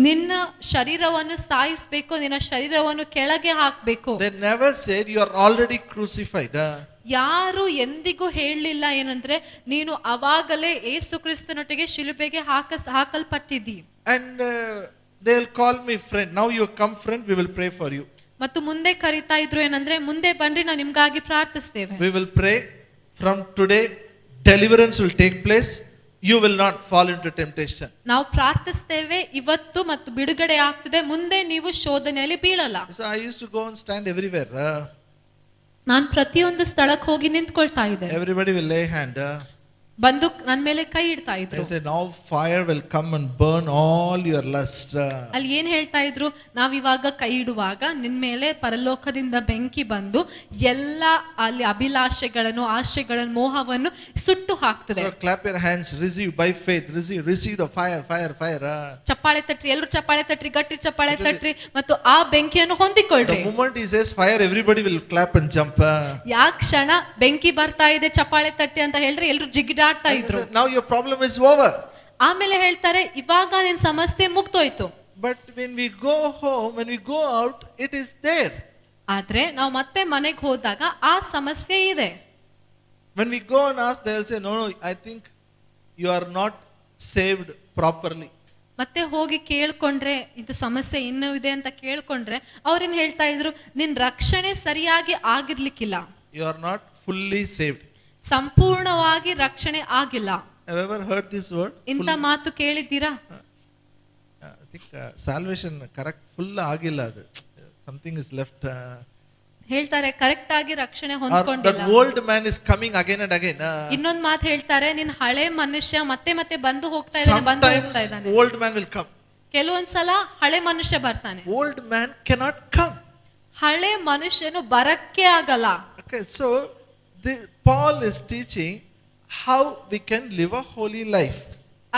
ನಿನ್ನ ಶರೀರವನ್ನು ಸಾಯಿಸಬೇಕು, ನಿನ್ನ ಶರೀರವನ್ನು ಕೆಳಗೆ ಹಾಕಬೇಕು. They never said you are already crucified. ಯಾರು ಎಂದಿಗೂ ಹೇಳಲಿಲ್ಲ ಏನಂದ್ರೆ ನೀನು ಅವಾಗಲೇ ಯೇಸು ಕ್ರಿಸ್ತನೊಟ್ಟಿಗೆ ಶಿಲುಬೆಗೆ ಹಾಕಲ್ಪಟ್ಟಿದ್ದಿ. And they'll call me friend. Now you come friend, we will pray for you. ಮತ್ತು ಮುಂದೆ ಕರೀತಾ ಇದ್ರು ಏನಂದ್ರೆ ಮುಂದೆ ಬನ್ರಿ ನಾವು ನಿಮ್ಗಾಗಿ ಪ್ರಾರ್ಥಿಸ್ತೇವೆ. We will pray from today deliverance will take place. You will not fall into temptation. ನಾವು ಪ್ರಾರ್ಥಿಸ್ತೇವೆ ಇವತ್ತು ಮತ್ತು ಬಿಡುಗಡೆ ಆಗ್ತದೆ, ಮುಂದೆ ನೀವು ಶೋಧನೆಯಲ್ಲಿ ಬೀಳಲ್ಲ. So I used to go and stand everywhere. ನಾನು ಪ್ರತಿಯೊಂದು ಸ್ಥಳಕ್ಕೆ ಹೋಗಿ ನಿಂತ್ಕೊಳ್ತಾ ಇದ್ದೆ. Everybody will lay hand. ಬಂದು ನನ್ನ ಮೇಲೆ ಕೈ ಇಡ್ತಾ ಇದ್ರು. They say now fire will come and burn all your lust. ಅಲ್ಲಿ ಏನ್ ಹೇಳ್ತಾ ಇದ್ರು, ನಾವಿವಾಗ ಕೈ ಇಡುವಾಗ ನಿನ್ ಮೇಲೆ ಪರಲೋಕದಿಂದ ಬೆಂಕಿ ಬಂದು ಎಲ್ಲ ಅಲ್ಲಿ ಅಭಿಲಾಷೆಗಳನ್ನು, ಆಶೆಗಳನ್ನು, ಮೋಹವನ್ನು ಸುಟ್ಟು ಹಾಕ್ತದೆ. So clap your hands, receive by faith, receive the fire. ಚಪ್ಪಾಳೆ ತಟ್ರಿ, ಎಲ್ಲರೂ ಚಪ್ಪಾಳೆ ತಟ್ರಿ, ಗಟ್ಟಿ ಚಪ್ಪಾಳೆ ತಟ್ರಿ ಮತ್ತು ಆ ಬೆಂಕಿಯನ್ನು ಹೊಂದಿಕೊಳ್ಳ್ರಿ. The moment he says fire, everybody will clap and jump. ಯಾ ಕ್ಷಣ ಬೆಂಕಿ ಬರ್ತಾ ಇದೆ ಚಪ್ಪಾಳೆ ತಟ್ಟಿ ಅಂತ ಹೇಳಿದ್ರೆ ಎಲ್ಲರೂ ಜಿಗಿಡಾಡ್ತಾ ಇದ್ರು. Now your problem is over. ಆಮೇಲೆ ಹೇಳ್ತಾರೆ ಇವಾಗ ನಿನ್ ಸಮಸ್ಯೆ ಮುಗ್ದೋಯ್ತು. But when we go home, when we go out, it is there. ಆದ್ರೆ ನಾವು ಮತ್ತೆ ಮನೆಗೆ ಹೋದಾಗ ಆ ಸಮಸ್ಯೆ ಇದೆ. When we go and ask, they will say no, I think you are not saved properly. ಮತ್ತೆ ಹೋಗಿ ಕೇಳ್ಕೊಂಡ್ರೆ ಇದು ಸಮಸ್ಯೆ ಇನ್ನೂ ಇದೆ ಅಂತ ಕೇಳ್ಕೊಂಡ್ರೆ ಅವ್ರೇನ್ ಹೇಳ್ತಾ ಇದ್ರು, ನಿನ್ ರಕ್ಷಣೆ ಸರಿಯಾಗಿ ಆಗಿರ್ಲಿಕ್ಕಿಲ್ಲ, You are not fully saved. ಸಂಪೂರ್ಣವಾಗಿ ರಕ್ಷಣೆ ಆಗಿಲ್ಲ. Have you ever heard this word? ಇಂಥ ಮಾತು ಕೇಳಿದ್ದೀರಾ? I think salvation correct full agilla adu. Something is left. ಹೇಳ್ತಾರೆ ಕರೆಕ್ಟ್ ಆಗಿ ರಕ್ಷಣೆ That ಹೊಂದ್ಕೊಂಡಿಲ್ಲ. old man is coming again and again. ಇನ್ನೊಂದು ಮಾತು ಹೇಳ್ತಾರೆ, ನಿನ್ ಹಳೆ ಮನುಷ್ಯ ಮತ್ತೆ ಬಂದು ಹೋಗ್ತಾ ಇದ್ದಾನೆ, ಬಂದು ಹೋಗ್ತಾ Sometimes ಇದ್ದಾನೆ. old man will come. ಕೆಲವೊಂದ್ಸಲ ಹಳೆ ಮನುಷ್ಯ ಬರ್ತಾನೆ. Old man cannot come. ಹಳೆ ಮನುಷ್ಯನು ಬರಕ್ಕೆ ಆಗಲ್ಲ. Okay, so Paul is teaching how we can live a holy life.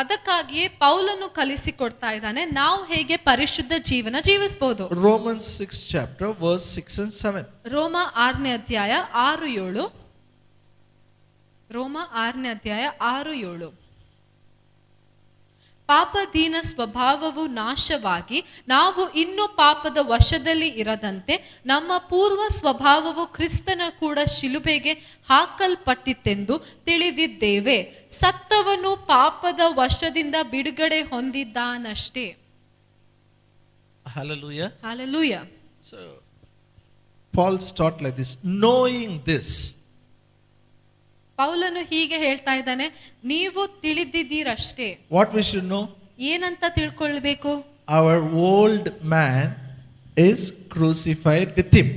ಅದಕ್ಕಾಗಿಯೇ ಪೌಲನು ಕಲಿಸಿಕೊಡ್ತಾ ಇದ್ದಾನೆ ನಾವು ಹೇಗೆ ಪರಿಶುದ್ಧ ಜೀವನ ಜೀವಿಸಬಹುದು. Romans 6th chapter verse 6 and 7. ರೋಮ 6ನೇ ಅಧ್ಯಾಯ 6-7. ರೋಮ 6ನೇ ಅಧ್ಯಾಯ 6-7. ಪಾಪದೀನ ಸ್ವಭಾವವು ನಾಶವಾಗಿ ನಾವು ಇನ್ನು ಪಾಪದ ವಶದಲ್ಲಿ ಇರದಂತೆ ನಮ್ಮ ಪೂರ್ವ ಸ್ವಭಾವವು ಕ್ರಿಸ್ತನ ಕೂಡ ಶಿಲುಬೆಗೆ ಹಾಕಲ್ಪಟ್ಟಿತೆಂದು ತಿಳಿದಿದ್ದೇವೆ. ಸತ್ತವನು ಪಾಪದ ವಶದಿಂದ ಬಿಡುಗಡೆ ಹೊಂದಿದ್ದಾನಷ್ಟೇ. Hallelujah. Hallelujah. So Paul starts like this, knowing this. ಪೌಲನು ಹೀಗೆ ಹೇಳ್ತಾ ಇದ್ದಾನೆ, ನೀವು ತಿಳಿದಿದ್ದೀರಷ್ಟೇ. What we should know? ಏನಂತ ತಿಳ್ಕೊಳ್ಬೇಕು? Our old man is crucified with him.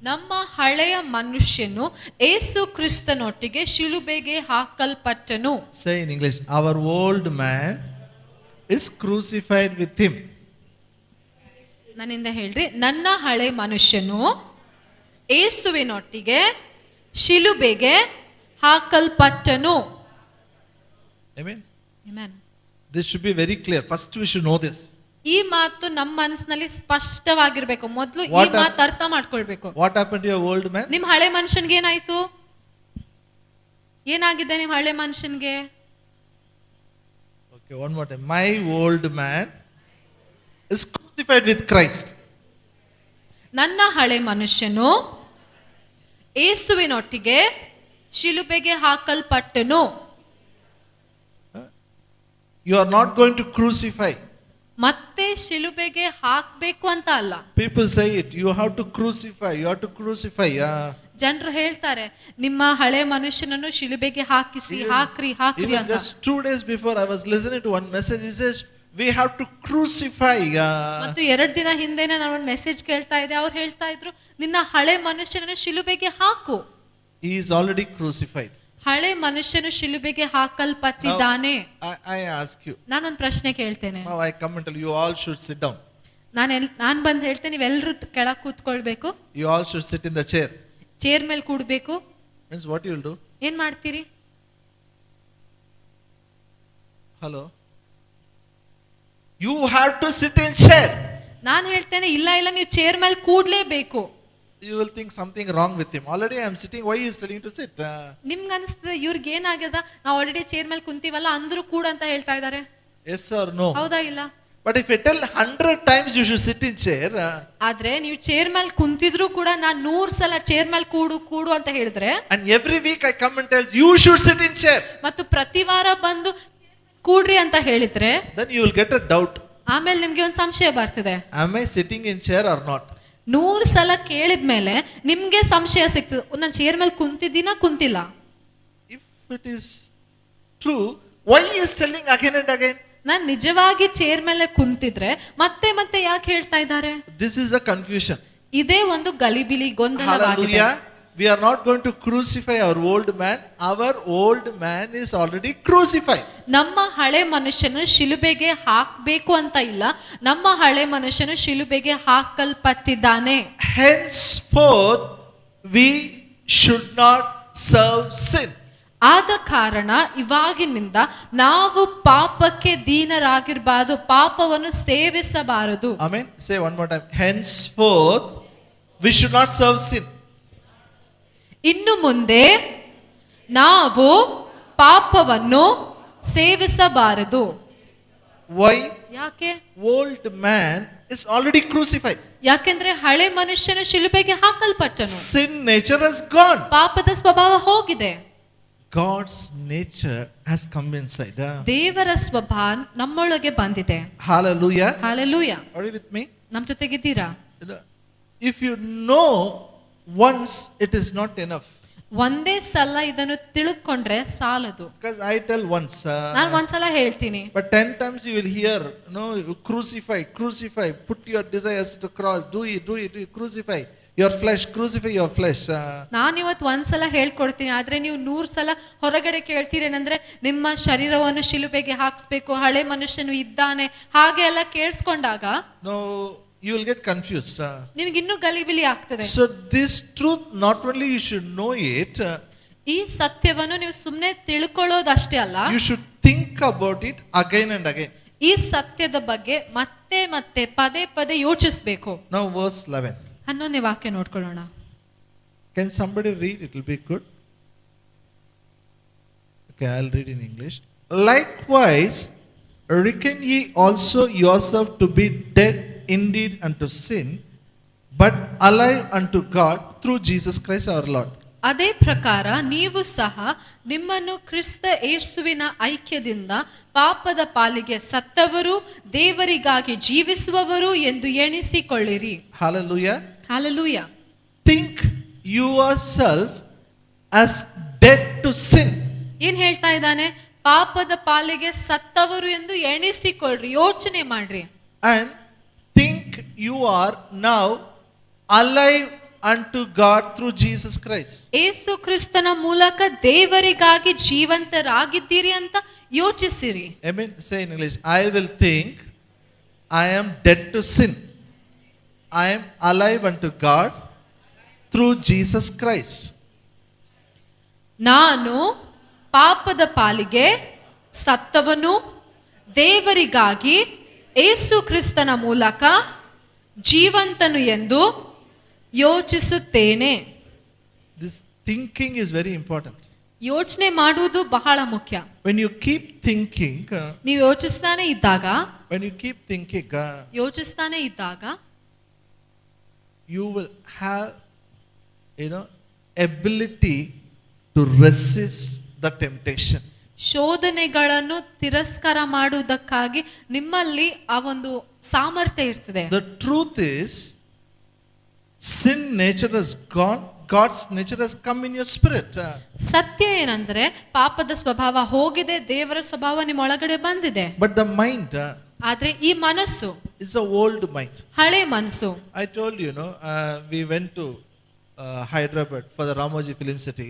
ನಮ್ಮ ಹಳೆಯ ಮನುಷ್ಯನು ಯೇಸು ಕ್ರಿಸ್ತನೊಟ್ಟಿಗೆ ಶಿಲುಬೆಗೆ ಹಾಕಲ್ಪಟ್ಟನು. Say in English, our old man is crucified with him. ನನ್ನಿಂದ ಹೇಳ್ರಿ, ನನ್ನ ಹಳೆ ಮನುಷ್ಯನು ಯೇಸುವಿನೊಟ್ಟಿಗೆ ಶಿಲುಬೆಗೆ ಹಾಕಲ್ಪಟ್ಟನು. Amen. Amen. This should be very clear. First we should know this. ಈ ಮಾತು ನಮ್ಮ ಮನಸ್ಸಿನಲ್ಲಿ ಸ್ಪಷ್ಟವಾಗಿರ್ಬೇಕು. ಮೊದಲು ಈ ಮಾತು ಅರ್ಥ ಮಾಡ್ಕೊಳ್ಬೇಕು. What happened to your old man? ನಿಮ್ ಹಳೆ ಮನುಷ್ಯನ್ಗೆ ಏನಾಯ್ತು? ಏನಾಗಿದೆ ನಿಮ್ ಹಳೆ ಮನುಷ್ಯನ್ಗೆ? Okay, one more time. My old man is crucified with Christ. ನನ್ನ ಹಳೆ ಮನುಷ್ಯನು ಯೇಸುವಿನೊಟ್ಟಿಗೆ ಶಿಲುಬೆಗೆ ಹಾಕಲ್ಪಟ್ಟನು. You are not going to crucify. ಮತ್ತೆ ಶಿಲುಬೆಗೆ ಹಾಕ್ಬೇಕು ಅಂತ ಅಲ್ಲ. People say it. You have to crucify. You have to crucify. ಜನರು ಹೇಳ್ತಾರೆ, ನಿಮ್ಮ ಹಳೆ ಮನುಷ್ಯನನ್ನು ಶಿಲುಬೆಗೆ ಹಾಕಿಸಿ, ಹಾಕ್ರಿ ಹಾಕ್ರಿ Even ಅಂತ. just 2 days before, I was listening to one message. He says we have to crucify. ಮತ್ತು 2 ದಿನ ಹಿಂದೆನೆ ನಾನು ಒಂದು ಮೆಸೇಜ್ ಕೇಳ್ತಾ ಇದ್ದೆ. ಅವ್ರು ಹೇಳ್ತಾ ಇದ್ರು, ನಿನ್ನ ಹಳೆ ಮನುಷ್ಯನನ್ನು ಶಿಲುಬೆಗೆ ಹಾಕು. He is already crucified. ಹಳೆ ಮನುಷ್ಯನು ಶಿಲುಬೆಗೆ ಹಾಕಲ್ಪಟ್ಟಿದ್ದಾನೆ. I ask you. ನಾನೊಂದು ಪ್ರಶ್ನೆ ಕೇಳ್ತೇನೆ. Now I come and tell you all should sit down. ನಾನು ಬಂದು ಹೇಳ್ತೇನೆ, ನೀವೆಲ್ಲರೂ ಕೆಳಗೆ ಕೂತ್ಕೊಳ್ಬೇಕು. You all should sit in the chair. Chair ಮೇಲೆ ಕೂಡ್ಬೇಕು. Means what you will do? ಏನ್ ಮಾಡ್ತೀರಿ? Hello. You have to sit in chair. ನಾನು ಹೇಳ್ತೇನೆ, ಇಲ್ಲ ಇಲ್ಲ, ನೀವು ಚೇರ್ ಮೇಲೆ ಕೂಡ್ಲೇಬೇಕು. You will think something wrong with him. Already I am sitting. Why he is telling to sit? ನಿಮ್ಗೆ ಅನಿಸ್ತದೆ ಇವ್ರಿಗೆ ಏನಾಗ್ಯದ, ನಾವು ಆಲ್ರೆಡಿ ಚೇರ್ ಮೇಲೆ ಕುಂತೀವಲ್ಲ, ಅಂದ್ರೂ ಕೂಡ ಅಂತ ಹೇಳ್ತಾ ಇದ್ದಾರೆ. Yes or no? ಹೌದಾ ಇಲ್ಲ? But if I tell 100 times you should sit in chair. ಆದ್ರೆ ನೀವು ಚೇರ್ ಮೇಲೆ ಕುಂತಿದ್ರು ಕೂಡ ನಾನು 100 ಸಲ ಚೇರ್ ಮೇಲೆ ಕೂಡು ಅಂತ ಹೇಳಿದ್ರೆ, And every week I come and tell you should sit in chair. ಮತ್ತು ಪ್ರತಿ ವಾರ ಬಂದು ಕೂಡ್ರಿ ಅಂತ ಹೇಳಿದ್ರೆ, Then you will get a doubt. ಆಮೇಲೆ ನಿಮ್ಗೆ ಒಂದು ಸಂಶಯ ಬರ್ತದೆ. Am I sitting in chair or not? 100 ಸಲ ಕೇಳಿದ್ಮೇಲೆ ನಿಮ್ಗೆ ಸಂಶಯ ಸಿಗ್ತದೆ, ನಾನು ಚೇರ್ ಮೇಲೆ ಕುಂತಿದ್ದೀನ ಕುಂತಿಲ್ಲ. If it is true, why he is telling again and again? ನಾನು ನಿಜವಾಗಿ ಚೇರ್ ಮೇಲೆ ಕುಂತಿದ್ರೆ ಮತ್ತೆ ಮತ್ತೆ ಯಾಕೆ ಹೇಳ್ತಾ ಇದ್ದಾರೆ? This is a confusion. ಇದೇ ಒಂದು ಗಲಿಬಿಲಿ, ಗೊಂದಲವಾಗಿದೆ. Hallelujah. We are not going to crucify our old man. Our old man is already crucified. ನಮ್ಮ ಹಳೆ ಮನುಷ್ಯನು ಶಿಲುಬೆಗೆ ಹಾಕಬೇಕು ಅಂತ ಇಲ್ಲ, ನಮ್ಮ ಹಳೆ ಮನುಷ್ಯನು ಶಿಲುಬೆಗೆ ಹಾಕಲ್ಪಟ್ಟಿದ್ದಾನೆ. Henceforth we should not serve sin. ಆದ ಕಾರಣ ಇವಾಗಿನಿಂದ ನಾವು ಪಾಪಕ್ಕೆ ದೀನರಾಗಿರಬಾರದು, ಪಾಪವನ್ನು ಸೇವಿಸಬಾರದು. Amen. Say one more time. Henceforth we should not serve sin. ಇನ್ನು ಮುಂದೆ ನಾವು ಪಾಪವನ್ನು ಸೇವಿಸಬಾರದು. Why? ಯಾಕೆ? Old man is already crucified. ಯಾಕೆಂದ್ರೆ ಹಳೆ ಮನುಷ್ಯನು ಶಿಲುಬೆಗೆ ಹಾಕಲ್ಪಟ್ಟನು. Sin nature has gone. ಪಾಪದ ಸ್ವಭಾವ ಹೋಗಿದೆ. God's nature has come inside. ದೇವರ ಸ್ವಭಾವ ನಮ್ಮೊಳಗೆ ಬಂದಿದೆ. Hallelujah. Hallelujah. Are you with me? ನಮ್ಮ ಜೊತೆಗಿದ್ದೀರಾ? If you know once, it is not enough. ಒಂದೇ ಸಲ ಇದನ್ನು ತಿಳ್ಕೊಂಡ್ರೆ ಸಾಲದು. Because I tell once. ನಾನು ಒಂದ್ಸಲ ಹೇಳ್ತೀನಿ. But 10 times you will hear, no, crucify, put your desires to the cross, do it, crucify your flesh, crucify your flesh. ನಾನು ಇವತ್ತು ಒಂದ್ಸಲ ಹೇಳ್ಕೊಡ್ತೀನಿ, ಆದ್ರೆ ನೀವು 100 ಸಲ ಹೊರಗಡೆ ಕೇಳ್ತೀರೇನಂದ್ರೆ ನಿಮ್ಮ ಶರೀರವನ್ನು ಶಿಲುಬೆಗೆ ಹಾಕ್ಸ್ಬೇಕು, ಹಳೆ ಮನುಷ್ಯನು ಇದ್ದಾನೆ, ಹಾಗೆ ಎಲ್ಲ ಕೇಳಿಸ್ಕೊಂಡಾಗ No, you will get confused. ನಿಮ್ಗೆ ಇನ್ನೂ ಗಲಿಬಿಲಿ ಆಗ್ತದೆ. So this truth, not only you should know it, ಈ ಸತ್ಯವನ್ನು ನೀವು ಸುಮ್ಮನೆ ತಿಳ್ಕೊಳ್ಳೋದಷ್ಟೇ ಅಲ್ಲ, you should think about it again and again. ಈ ಸತ್ಯದ ಬಗ್ಗೆ ಮತ್ತೆ ಮತ್ತೆ ಪದೇ ಪದೇ ಯೋಚಿಸಬೇಕು. Now verse 11. 11ನೇ ವಾಕ್ಯ ನೋಡ್ಕೊಳ್ಳೋಣ. Can somebody read? It will be good. Okay, I'll read in English. Likewise, reckon ye also yourself to be dead indeed unto sin, but alive unto God through Jesus Christ our Lord. ಅದೇ ಪ್ರಕಾರ ನೀವು ಸಹ ನಿಮ್ಮನ್ನು ಕ್ರಿಸ್ತ ಯೇಸುವಿನ ಐಕ್ಯದಿಂದ ಪಾಪದ ಪಾಲಿಗೆ ಸತ್ತವರು, ದೇವರಿಗಾಗಿ ಜೀವಿಸುವವರು ಎಂದು ಎಣಿಸಿಕೊಳ್ಳಿರಿ. Hallelujah. Hallelujah. Think yourself as dead to sin. ಏನ್ ಹೇಳ್ತಾ ಇದ್ದಾನೆ? ಪಾಪದ ಪಾಲಿಗೆ ಸತ್ತವರು ಎಂದು ಎಣಿಸಿಕೊಳ್ಳ್ರಿ, ಯೋಚನೆ ಮಾಡ್ರಿ. And think you are now alive unto God through Jesus Christ. ಯೇಸು ಕ್ರಿಸ್ತನ ಮೂಲಕ ದೇವರಿಗಾಗಿ ಜೀವಂತರಾಗಿದ್ದೀರಿ ಅಂತ ಯೋಚಿಸಿರಿ. Amen. Say in English, I will think I am dead to sin. I am alive unto God through Jesus Christ. ನಾನು ಪಾಪದ ಪಾಲಿಗೆ ಸತ್ತವನು, ದೇವರಿಗಾಗಿ ಯೇಸು ಕ್ರಿಸ್ತನ ಮೂಲಕ ಜೀವಂತನು ಎಂದು ಯೋಚಿಸುತ್ತೇನೆ. This thinking is very important. ಯೋಚನೆ ಮಾಡುವುದು ಬಹಳ ಮುಖ್ಯ. When you keep thinking, ನೀವು ಯೋಚಿಸ್ತಾನೆ ಇದ್ದಾಗ, ಯೋಚಿಸ್ತಾನೆ ಇದ್ದಾಗ you will have, ability to resist the temptation. ಶೋಧನೆಗಳನ್ನು ತಿರಸ್ಕಾರ ಮಾಡುವುದಕ್ಕಾಗಿ ನಿಮ್ಮಲ್ಲಿ ಆ ಒಂದು ಸಾಮರ್ಥ್ಯ ಇರ್ತದೆ. The truth is, sin nature has gone, God's nature has come in your spirit. ಸತ್ಯ ಏನಂದ್ರೆ ಪಾಪದ ಸ್ವಭಾವ ಹೋಗಿದೆ, ದೇವರ ಸ್ವಭಾವ ನಿಮ್ಮ ಒಳಗಡೆ ಬಂದಿದೆ. But the mind, ಆದ್ರೆ ಈ ಮನಸ್ಸು is a old mind. ಹಳೆ ಮನಸ್ಸು. I told you, we went to Hyderabad for the Ramoji Film City.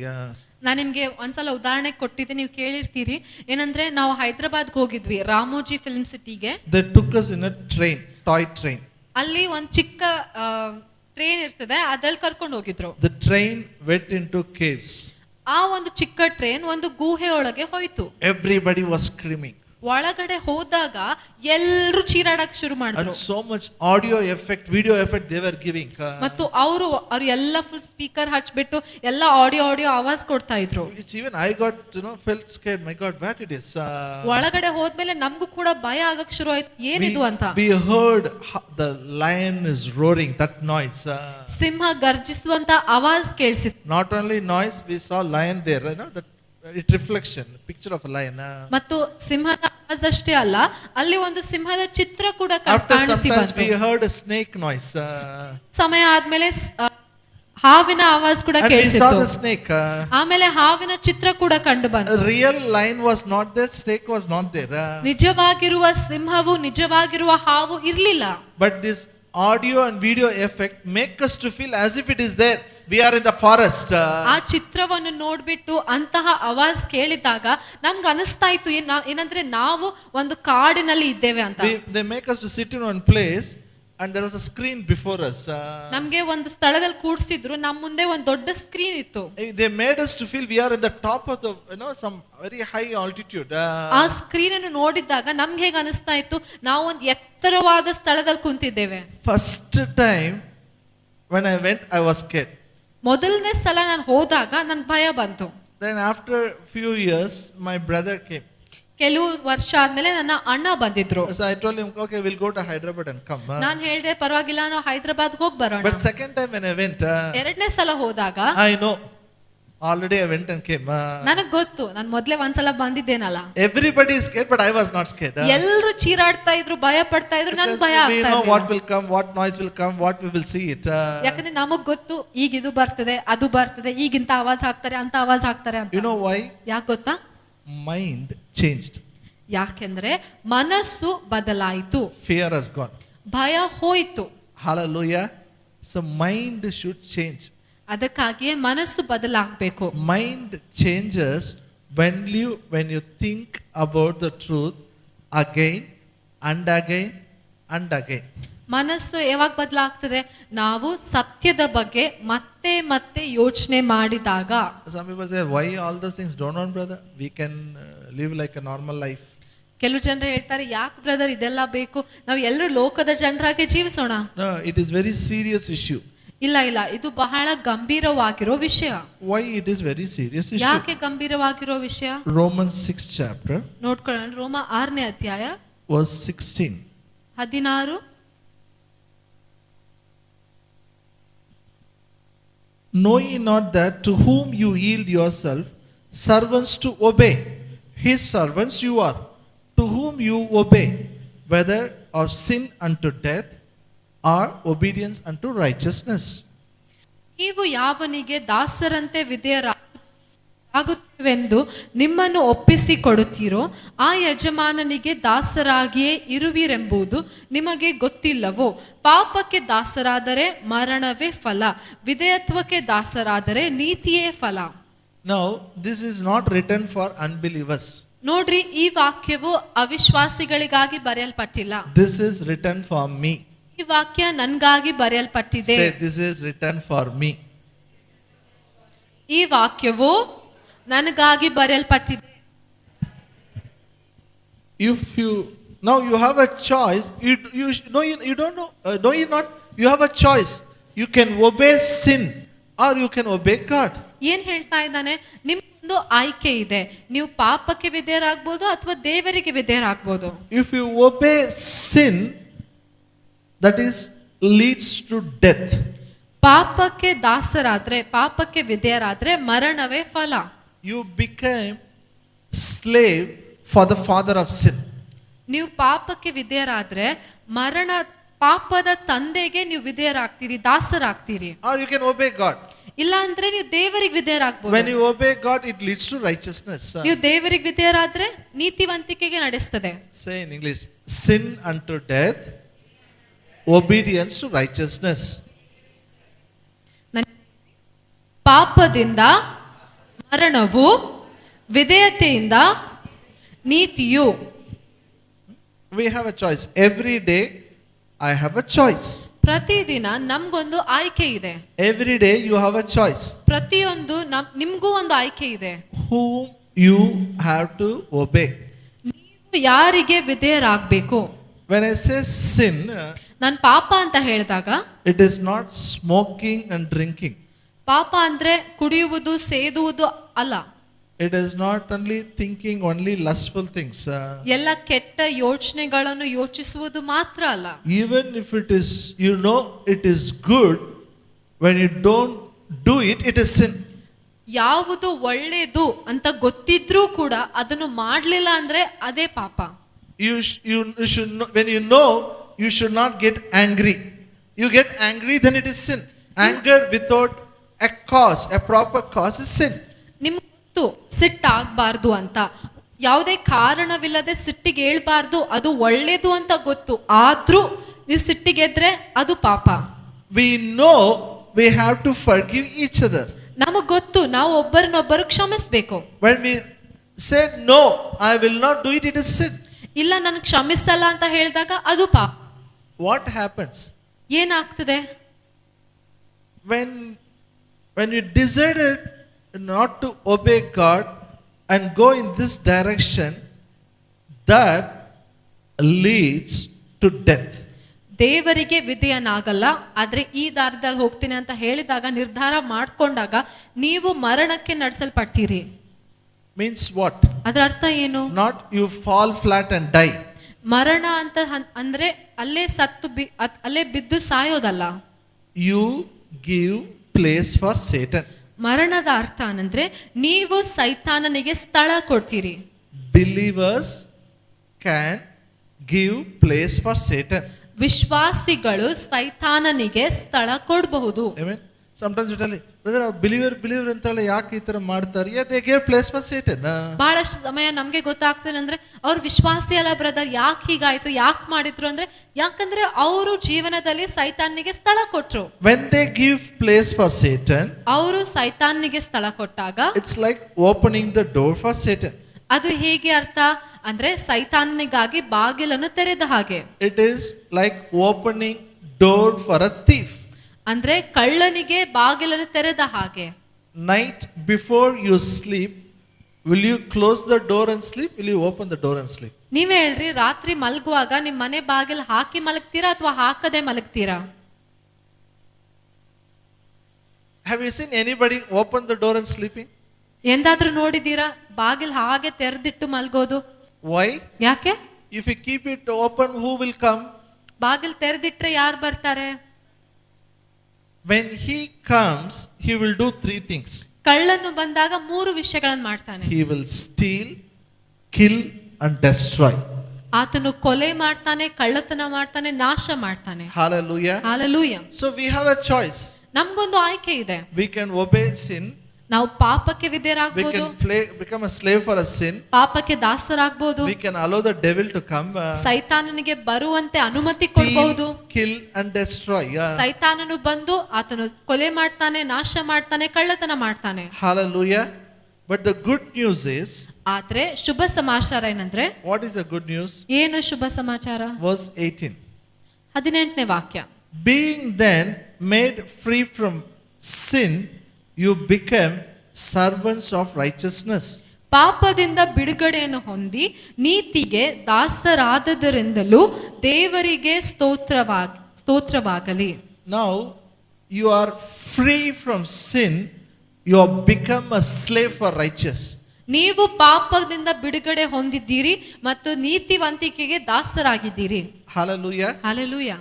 ನಾನು ನಿಮ್ಗೆ ಒಂದ್ಸಲ ಉದಾಹರಣೆ ಕೊಟ್ಟಿದ್ದೆ, ನೀವು ಕೇಳಿರ್ತೀರಿ. ಏನಂದ್ರೆ ನಾವು ಹೈದರಾಬಾದ್ಗೆ ಹೋಗಿದ್ವಿ ರಾಮೋಜಿ ಫಿಲ್ಮ್ ಸಿಟಿಗೆ. They took us in a train, toy train. ಅಲ್ಲಿ ಒಂದು ಚಿಕ್ಕ ಟ್ರೈನ್ ಇರ್ತದೆ, ಅದ್ರಲ್ಲಿ ಕರ್ಕೊಂಡು ಹೋಗಿದ್ರು. The train went into caves. ಆ ಒಂದು ಚಿಕ್ಕ ಟ್ರೈನ್ ಒಂದು ಗುಹೆ ಒಳಗೆ ಹೋಯ್ತು. Everybody was screaming. ಒಳಗಡೆ ಹೋದಾಗ ಎಲ್ಲರೂ ಚೀರಾಡಕ್ ಶುರು ಮಾಡಿದ್ರು. And so much audio effect, video effect they were giving. ಮತ್ತು ಅವರು ಎಲ್ಲ ಫುಲ್ ಸ್ಪೀಕರ್ ಹಚ್ಬಿಟ್ಟು ಎಲ್ಲ ಆಡಿಯೋ ಆವಾಜ್ ಕೊಡ್ತಾ ಇದ್ರು. Even I got, felt scared. My God, what it is? ಒಳಗಡೆ ಹೋದ್ಮೇಲೆ ನಮಗೂ ಕೂಡ ಭಯ ಆಗಕ್ ಶುರು ಆಯ್ತು, ಏನಿದು ಅಂತ. We heard the lion is roaring, that noise. ಸಿಂಹ ಗರ್ಜಿಸುವಂತ ಆವಾಜ್ ಕೇಳಿಸಿತು. Not only noise, we saw lion there, that it reflection, picture of a lion. ಮತ್ತು ಸಿಂಹದ ಆವಾಜ್ ಅಷ್ಟೇ ಅಲ್ಲ, ಅಲ್ಲಿ ಒಂದು ಸಿಂಹದ ಚಿತ್ರ ಕೂಡ After some ಕಾಣಿಸಿ time ಬಂತು. we heard a snake noise. ಸಮಯ ಆದ್ಮೇಲೆ ಹಾವಿನ ಆವಾಜ್ ಕೂಡ And we saw ಕೇಳಿಸಿತು. the snake. ಆಮೇಲೆ ಹಾವಿನ ಚಿತ್ರ ಕೂಡ ಕಂಡು ಬಂತು. Real lion was not there, snake was not there. ನಿಜವಾಗಿರುವ ಸಿಂಹವು, ನಿಜವಾಗಿರುವ ಹಾವು ಇರ್ಲಿಲ್ಲ. But this audio and video effect make us to feel as if it is there. We are in the forest. ಆ ಚಿತ್ರವನ್ನು ನೋಡ್ಬಿಟ್ಟು ಅಂತಹ ಆವಾಜ್ ಕೇಳಿದಾಗ ನಮ್ಗೆ ಅನಿಸ್ತಾ ಇತ್ತು ಏನಂದ್ರೆ ನಾವು ಒಂದು ಕಾಡಿನಲ್ಲಿ ಇದ್ದೇವೆ ಅಂತ. They make us to sit in one place and there was a screen before us. ನಮ್ಗೆ ಒಂದು ಸ್ಥಳದಲ್ಲಿ ಕೂಡ್ಸಿದ್ರು, ನಮ್ಮ ಮುಂದೆ ಒಂದು ದೊಡ್ಡ ಸ್ಕ್ರೀನ್ ಇತ್ತು. They made us to feel we are in the top of the, some very high altitude. ಆ screen ಅನ್ನು ನೋಡಿದಾಗ ನಮ್ಗೆ ಹೇಗೆ ಅನಿಸ್ತಾ ಇತ್ತು, ನಾವು ಒಂದು ಎತ್ತರವಾದ ಸ್ಥಳದಲ್ಲಿ ಕುಂತಿದ್ದೇವೆ. First time when I went, I was scared. ಮೊದಲನೇ ಸಲ ನಾನು ಹೋದಾಗ ನನ್ ಭಯ ಬಂತು. Then after few years, my brother came. ಕೆಲವು ವರ್ಷ ಆದ್ಮೇಲೆ ನನ್ನ ಅಣ್ಣ ಬಂದಿದ್ರು. So I told him, okay, we'll go to Hyderabad and come. ನಾನು ಹೇಳಿದೆ, ಪರವಾಗಿಲ್ಲ, ನಾವು ಹೈದರಾಬಾದ್ ಹೋಗಿ ಬರೋಣ. But second time when I went, ಎರಡನೇ ಸಲ ಹೋದಾಗ I know already I went and came. ನನಗ್ ಗೊತ್ತು, ನಾನು ಮೊದ್ಲೇ ಒಂದ್ಸಲ ಬಂದಿದ್ದೇನಲ್ಲ. Everybody is scared, but I was not scared. ಎಲ್ಲರೂ ಚೀರಾಡ್ತಾ ಇದ್ರು, ಭಯ ಪಡ್ತಾ ಇದ್ರು, ನನ್ ಭಯ We ಆಗ್ತಾ know what ಇರ್ಲಿಲ್ಲ. will come, what noise will come, what we will see it. ಯಾಕಂದ್ರೆ ನಮಗ್ ಗೊತ್ತು, ಈಗ ಇದು ಬರ್ತದೆ, ಅದು ಬರ್ತದೆ, ಈಗಿಂತ ಆವಾಜ್ ಹಾಕ್ತಾರೆ, ಅಂತ ಆವಾಜ್ ಹಾಕ್ತಾರೆ ಅಂತ. You know why? ಯಾಕೆ ಗೊತ್ತಾ? Mind changed. ಯಾಕೆಂದ್ರೆ ಮನಸ್ಸು ಬದಲಾಯಿತು, Fear has gone. ಭಯ ಹೋಯ್ತು. Hallelujah. So mind should change. ಅದಕ್ಕಾಗಿಯೇ ಮನಸ್ಸು ಬದಲಾಗಬೇಕು. Mind changes when you think about the truth again and again and again. ಮನಸ್ಸು ಯಾವಾಗ ಬದಲಾಗ್ತದೆ? ನಾವು ಸತ್ಯದ ಬಗ್ಗೆ ಮತ್ತೆ ಮತ್ತೆ ಯೋಚನೆ ಮಾಡಿದಾಗ. Some people say, why all those things? Don't know, brother. We can live like a normal life. ಕೆಲವು ಜನರು ಹೇಳ್ತಾರೆ, ಯಾಕೆ ಬ್ರದರ್ ಇದೆಲ್ಲ ಬೇಕು, ನಾವು ಎಲ್ಲರೂ ಲೋಕದ ಜನರಾಗೆ ಜೀವಿಸೋಣ. No, it is very serious issue. ಇಲ್ಲ, ಇದು ಬಹಳ ಗಂಭೀರವಾಗಿರೋ ವಿಷಯ. Why it is very serious issue? ಯಾಕೆ ಗಂಭೀರವಾಗಿರೋ ವಿಷಯ? Romans 6th chapter. ನೋಡ್ಕೊಳ್ಳೋಣ, ರೋಮ 6ನೇ ಅಧ್ಯಾಯ verse 16. 16. Know ye not that to whom you yield yourself servants to obey, his servants you are, to whom you obey, whether of sin unto death or obedience unto righteousness. ನೀವು ಯಾವನಿಗೆ ದಾಸರಂತೆ ವಿಧೇಯರಾಗುತ್ತೇವೆಂದು ನಿಮ್ಮನ್ನು ಒಪ್ಪಿಸಿಕೊಡುತ್ತೀರೋ ಆ ಯಜಮಾನನಿಗೆ ದಾಸರಾಗಿಯೇ ಇರುವಿರೆಂಬುದು ನಿಮಗೆ ಗೊತ್ತಿಲ್ಲವೋ? ಪಾಪಕ್ಕೆ ದಾಸರಾದರೆ ಮರಣವೇ ಫಲ, ವಿಧೇಯತ್ವಕ್ಕೆ ದಾಸರಾದರೆ ನೀತಿಯೇ ಫಲ. Now this is not written for unbelievers. ನೋಡ್ರಿ, ಈ ವಾಕ್ಯವು ಅವಿಶ್ವಾಸಿಗಳಿಗಾಗಿ ಬರೆಯಲ್ಪಟ್ಟಿಲ್ಲ. This is written for me. ಈ ವಾಕ್ಯ ನನ್ಗಾಗಿ ಬರೆಯಲ್ಪಟ್ಟಿದೆ. Say, this is written for me. ಈ ವಾಕ್ಯವು ನನಗಾಗಿ ಬರೆಯಲ್ಪಟ್ಟಿದೆ. If you now you have a choice, you don't know you not, you have a choice. You can obey sin or you can obey God. ಏನ್ ಹೇಳ್ತಾ ಇದ್ದಾನೆ? ನಿಮ್ಗೊಂದು ಆಯ್ಕೆ ಇದೆ. ನೀವು ಪಾಪಕ್ಕೆ ವಿಧೇಯರಾಗಬಹುದು ಅಥವಾ ದೇವರಿಗೆ ವಿಧೇಯರಾಗಬಹುದು. If you obey sin, that is leads to death. ಪಾಪಕ್ಕೆ ದಾಸರಾದ್ರೆ, ಪಾಪಕ್ಕೆ ವಿಧೇಯರಾದ್ರೆ ಮರಣವೇ ಫಲ. You became slave for the father of sin. ನೀವು ಪಾಪಕ್ಕೆ ವಿಧೇಯರಾದ್ರೆ ಮರಣ, ಪಾಪದ ತಂದೆಗೆ ನೀವು ವಿಧೇಯರಾಗ್ತೀರಿ, ದಾಸರಾಗ್ತೀರಿ. Or you can obey God. ಇಲ್ಲ ಅಂದ್ರೆ ನೀವು ದೇವರಿಗೆ ವಿಧೇಯರಾಗಬಹುದು. When you obey God, it leads to righteousness. ನೀವು ದೇವರಿಗೆ ವಿಧೇಯರಾದ್ರೆ ನೀತಿವಂತಿಕೆಗೆ ನಡೆಸ್ತದೆ. Say in English, sin unto death, obedience to righteousness. ಪಾಪದಿಂದ ಮರಣವು, ವಿಧೇಯತೆಯಿಂದ ನೀತಿಯು. We have a choice. Every day I have a choice. ಪ್ರತಿದಿನ ನಮ್ಗೊಂದು ಆಯ್ಕೆ ಇದೆ. Every day you have a choice. ಪ್ರತಿಯೊಂದು ನಿಮ್ಗೂ ಒಂದು ಆಯ್ಕೆ ಇದೆ. Whom you have to obey. ನೀವು ಯಾರಿಗೆ ವಿಧೇಯರಾಗಬೇಕು? When I say sin, ನಾನು ಪಾಪ ಅಂತ ಹೇಳಿದಾಗ it is not smoking and drinking. ಪಾಪ ಅಂದ್ರೆ ಕುಡಿಯುವುದು, ಸೇದುವುದು ಅಲ್ಲ. It is not only thinking only lustful things. ಎಲ್ಲ ಕೆಟ್ಟ ಯೋಚನೆಗಳನ್ನು ಯೋಚಿಸುವುದು ಮಾತ್ರ ಅಲ್ಲ. Even if it is, you know it is good, when you don't do it, it is sin. ಯಾವುದು ಒಳ್ಳೆಯದು ಅಂತ ಗೊತ್ತಿದ್ರೂ ಕೂಡ ಅದನ್ನು ಮಾಡಲಿಲ್ಲ ಅಂದ್ರೆ ಅದೇ ಪಾಪ. You should know, when you know, you should not get angry. You get angry, then it is sin. Anger without a cause, a proper cause, is sin. ನಿಮ್ಗೆ ಗೊತ್ತು ಸಿಟ್ಟಾಗಬಾರ್ದು ಅಂತ, ಯಾವುದೇ ಕಾರಣವಿಲ್ಲದೆ ಸಿಟ್ಟಿಗೆ ಏಳ್ಬಾರ್ದು, ಅದು ಒಳ್ಳೇದು ಅಂತ ಗೊತ್ತು, ಆದ್ರೂ ನೀವು ಸಿಟ್ಟಿಗೆದ್ರೆ ಅದು ಪಾಪ. We know we have to forgive each other. ನಮಗ್ ಗೊತ್ತು ನಾವು ಒಬ್ಬರನ್ನೊಬ್ಬರು ಕ್ಷಮಿಸ್ಬೇಕು. When we say no, I will not do it, it is sin. ಇಲ್ಲ ನನ್ ಕ್ಷಮಿಸಲ್ಲ ಅಂತ ಹೇಳಿದಾಗ ಅದು ಪಾಪ. What happens? ಏನಾಗ್ತದೆ? When you decided not to obey God and go in this direction, that leads to death. ದೇವರಿಗೆ ವಿಧೇಯನಾಗಲ್ಲ, ಆದ್ರೆ ಈ ದಾರದಲ್ಲಿ ಹೋಗ್ತೀನಿ ಅಂತ ಹೇಳಿದಾಗ, ನಿರ್ಧಾರ ಮಾಡ್ಕೊಂಡಾಗ ನೀವು ಮರಣಕ್ಕೆ ನಡೆಸಲ್ಪಡ್ತೀರಿ. Means what? ಅದರ ಅರ್ಥ ಏನು? Not you fall flat and die. ಮರಣ ಅಂತ ಅಂದ್ರೆ ಅಲ್ಲೇ ಸತ್ತು ಅಲ್ಲೇ ಬಿದ್ದು ಸಾಯೋದಲ್ಲ. You give place for Satan. ಮರಣದ ಅರ್ಥ ಅಂದ್ರೆ ನೀವು ಸೈತಾನನಿಗೆ ಸ್ಥಳ ಕೊಡ್ತೀರಿ. Believers can give place for Satan. ವಿಶ್ವಾಸಿಗಳು ಸೈತಾನನಿಗೆ ಸ್ಥಳ ಕೊಡಬಹುದು. Amen. Sometimes you tell me, brother, believer ಅಂತಲ್ಲ ಯಾಕೆ ಈ ತರ ಮಾಡ್ತಾರೆ? Yeah, they gave place for Satan. ಬಹಳಷ್ಟು ಸಮಯ ನಮ್ಗೆ ಗೊತ್ತಾಗ್ತದೆ ಅಂದ್ರೆ ಅವ್ರು ವಿಶ್ವಾಸಿ ಅಲ್ಲ ಬ್ರದರ್, ಯಾಕೆ ಹೀಗಾಯ್ತು, ಯಾಕೆ ಮಾಡಿದ್ರು ಅಂದ್ರೆ, ಯಾಕಂದ್ರೆ ಅವರು ಜೀವನದಲ್ಲಿ ಸೈತಾನಿಗೆ ಸ್ಥಳ ಕೊಟ್ರು. When they give place for Satan, ಅವರು ಸೈತಾನಿಗೆ ಸ್ಥಳ ಕೊಟ್ಟಾಗ it's like opening the door for Satan. ಅದು ಹೇಗೆ ಅರ್ಥ ಅಂದ್ರೆ ಸೈತಾನಿಗಾಗಿ ಬಾಗಿಲನ್ನು ತೆರೆದ ಹಾಗೆ. It is like opening door for a thief. ಅಂದ್ರೆ ಕಳ್ಳನಿಗೆ ಬಾಗಿಲನ್ನು ತೆರೆದ ಹಾಗೆ. Night before you sleep, will you close the door and sleep? Will you open the door and sleep? ನೀವೇ ಹೇಳ್ರಿ, ರಾತ್ರಿ ಮಲಗುವಾಗ ನಿಮ್ ಮನೆ ಬಾಗಿಲು ಹಾಕಿ ಮಲಗ್ತೀರಾ ಅಥವಾ ಹಾಕದೆ ಮಲಗ್ತೀರಾ? Have you seen anybody open the door and sleeping? ಎಂದಾದ್ರೂ ನೋಡಿದೀರಾ ಬಾಗಿಲು ಹಾಗೆ ತೆರೆದಿಟ್ಟು ಮಲ್ಗೋದು? Why? ಯಾಕೆ? If you keep it open, who will come? ಬಾಗಿಲು ತೆರೆದಿಟ್ರೆ ಯಾರು ಬರ್ತಾರೆ? When he comes, he will do three things. ಕಳ್ಳನು ಬಂದಾಗ ಮೂರು ವಿಷಯಗಳನ್ನು ಮಾಡ್ತಾನೆ. He will steal, kill and destroy. ಆತನು ಕೊಲೆ ಮಾಡ್ತಾನೆ, ಕಳ್ಳತನ ಮಾಡ್ತಾನೆ, ನಾಶ ಮಾಡ್ತಾನೆ. Hallelujah. Hallelujah. So we have a choice. ನಮ್ಗೊಂದು ಆಯ್ಕೆ ಇದೆ. We can obey sin. ನಾವು ಪಾಪಕ್ಕೆ We ವಿಧೇಯರಾಗಬಹುದು. can become a slave for a sin. ಪಾಪಕ್ಕೆ ದಾಸರಾಗಬಹುದು. We can allow the devil to come. ಸೈತಾನನಿಗೆ ಬರುವಂತೆ ಅನುಮತಿ ಕೊಡಬಹುದು. Kill and destroy. ಸೈತಾನನು ಬಂದು ಆತನು ಕೊಲೆ ಮಾಡ್ತಾನೆ, ನಾಶ ಮಾಡ್ತಾನೆ, ಕಳ್ಳತನ ಮಾಡ್ತಾನೆ. Hallelujah. But the good news is, ಆದ್ರೆ ಶುಭ ಸಮಾಚಾರ ಏನಂದ್ರೆ, what is the good news? ಏನು ಶುಭ ಸಮಾಚಾರ? Verse 18. 18ನೇ ವಾಕ್ಯ. Being then made free from sin, you become servants of righteousness. ಪಾಪದಿಂದ ಬಿಡುಗಡೆಯನ್ನು ಹೊಂದಿ ನೀತಿಗೆ ದಾಸರಾದದರಿಂದಲೂ ದೇವರಿಗೆ ಸ್ತೋತ್ರವಾಗಲಿ. Now you are free from sin, you have become a slave for righteous. ನೀವು ಪಾಪದಿಂದ ಬಿಡುಗಡೆ ಹೊಂದಿದ್ದೀರಿ ಮತ್ತು ನೀತಿವಂತಿಕೆಗೆ ದಾಸರಾಗಿದ್ದೀರಿ. Hallelujah. Hallelujah.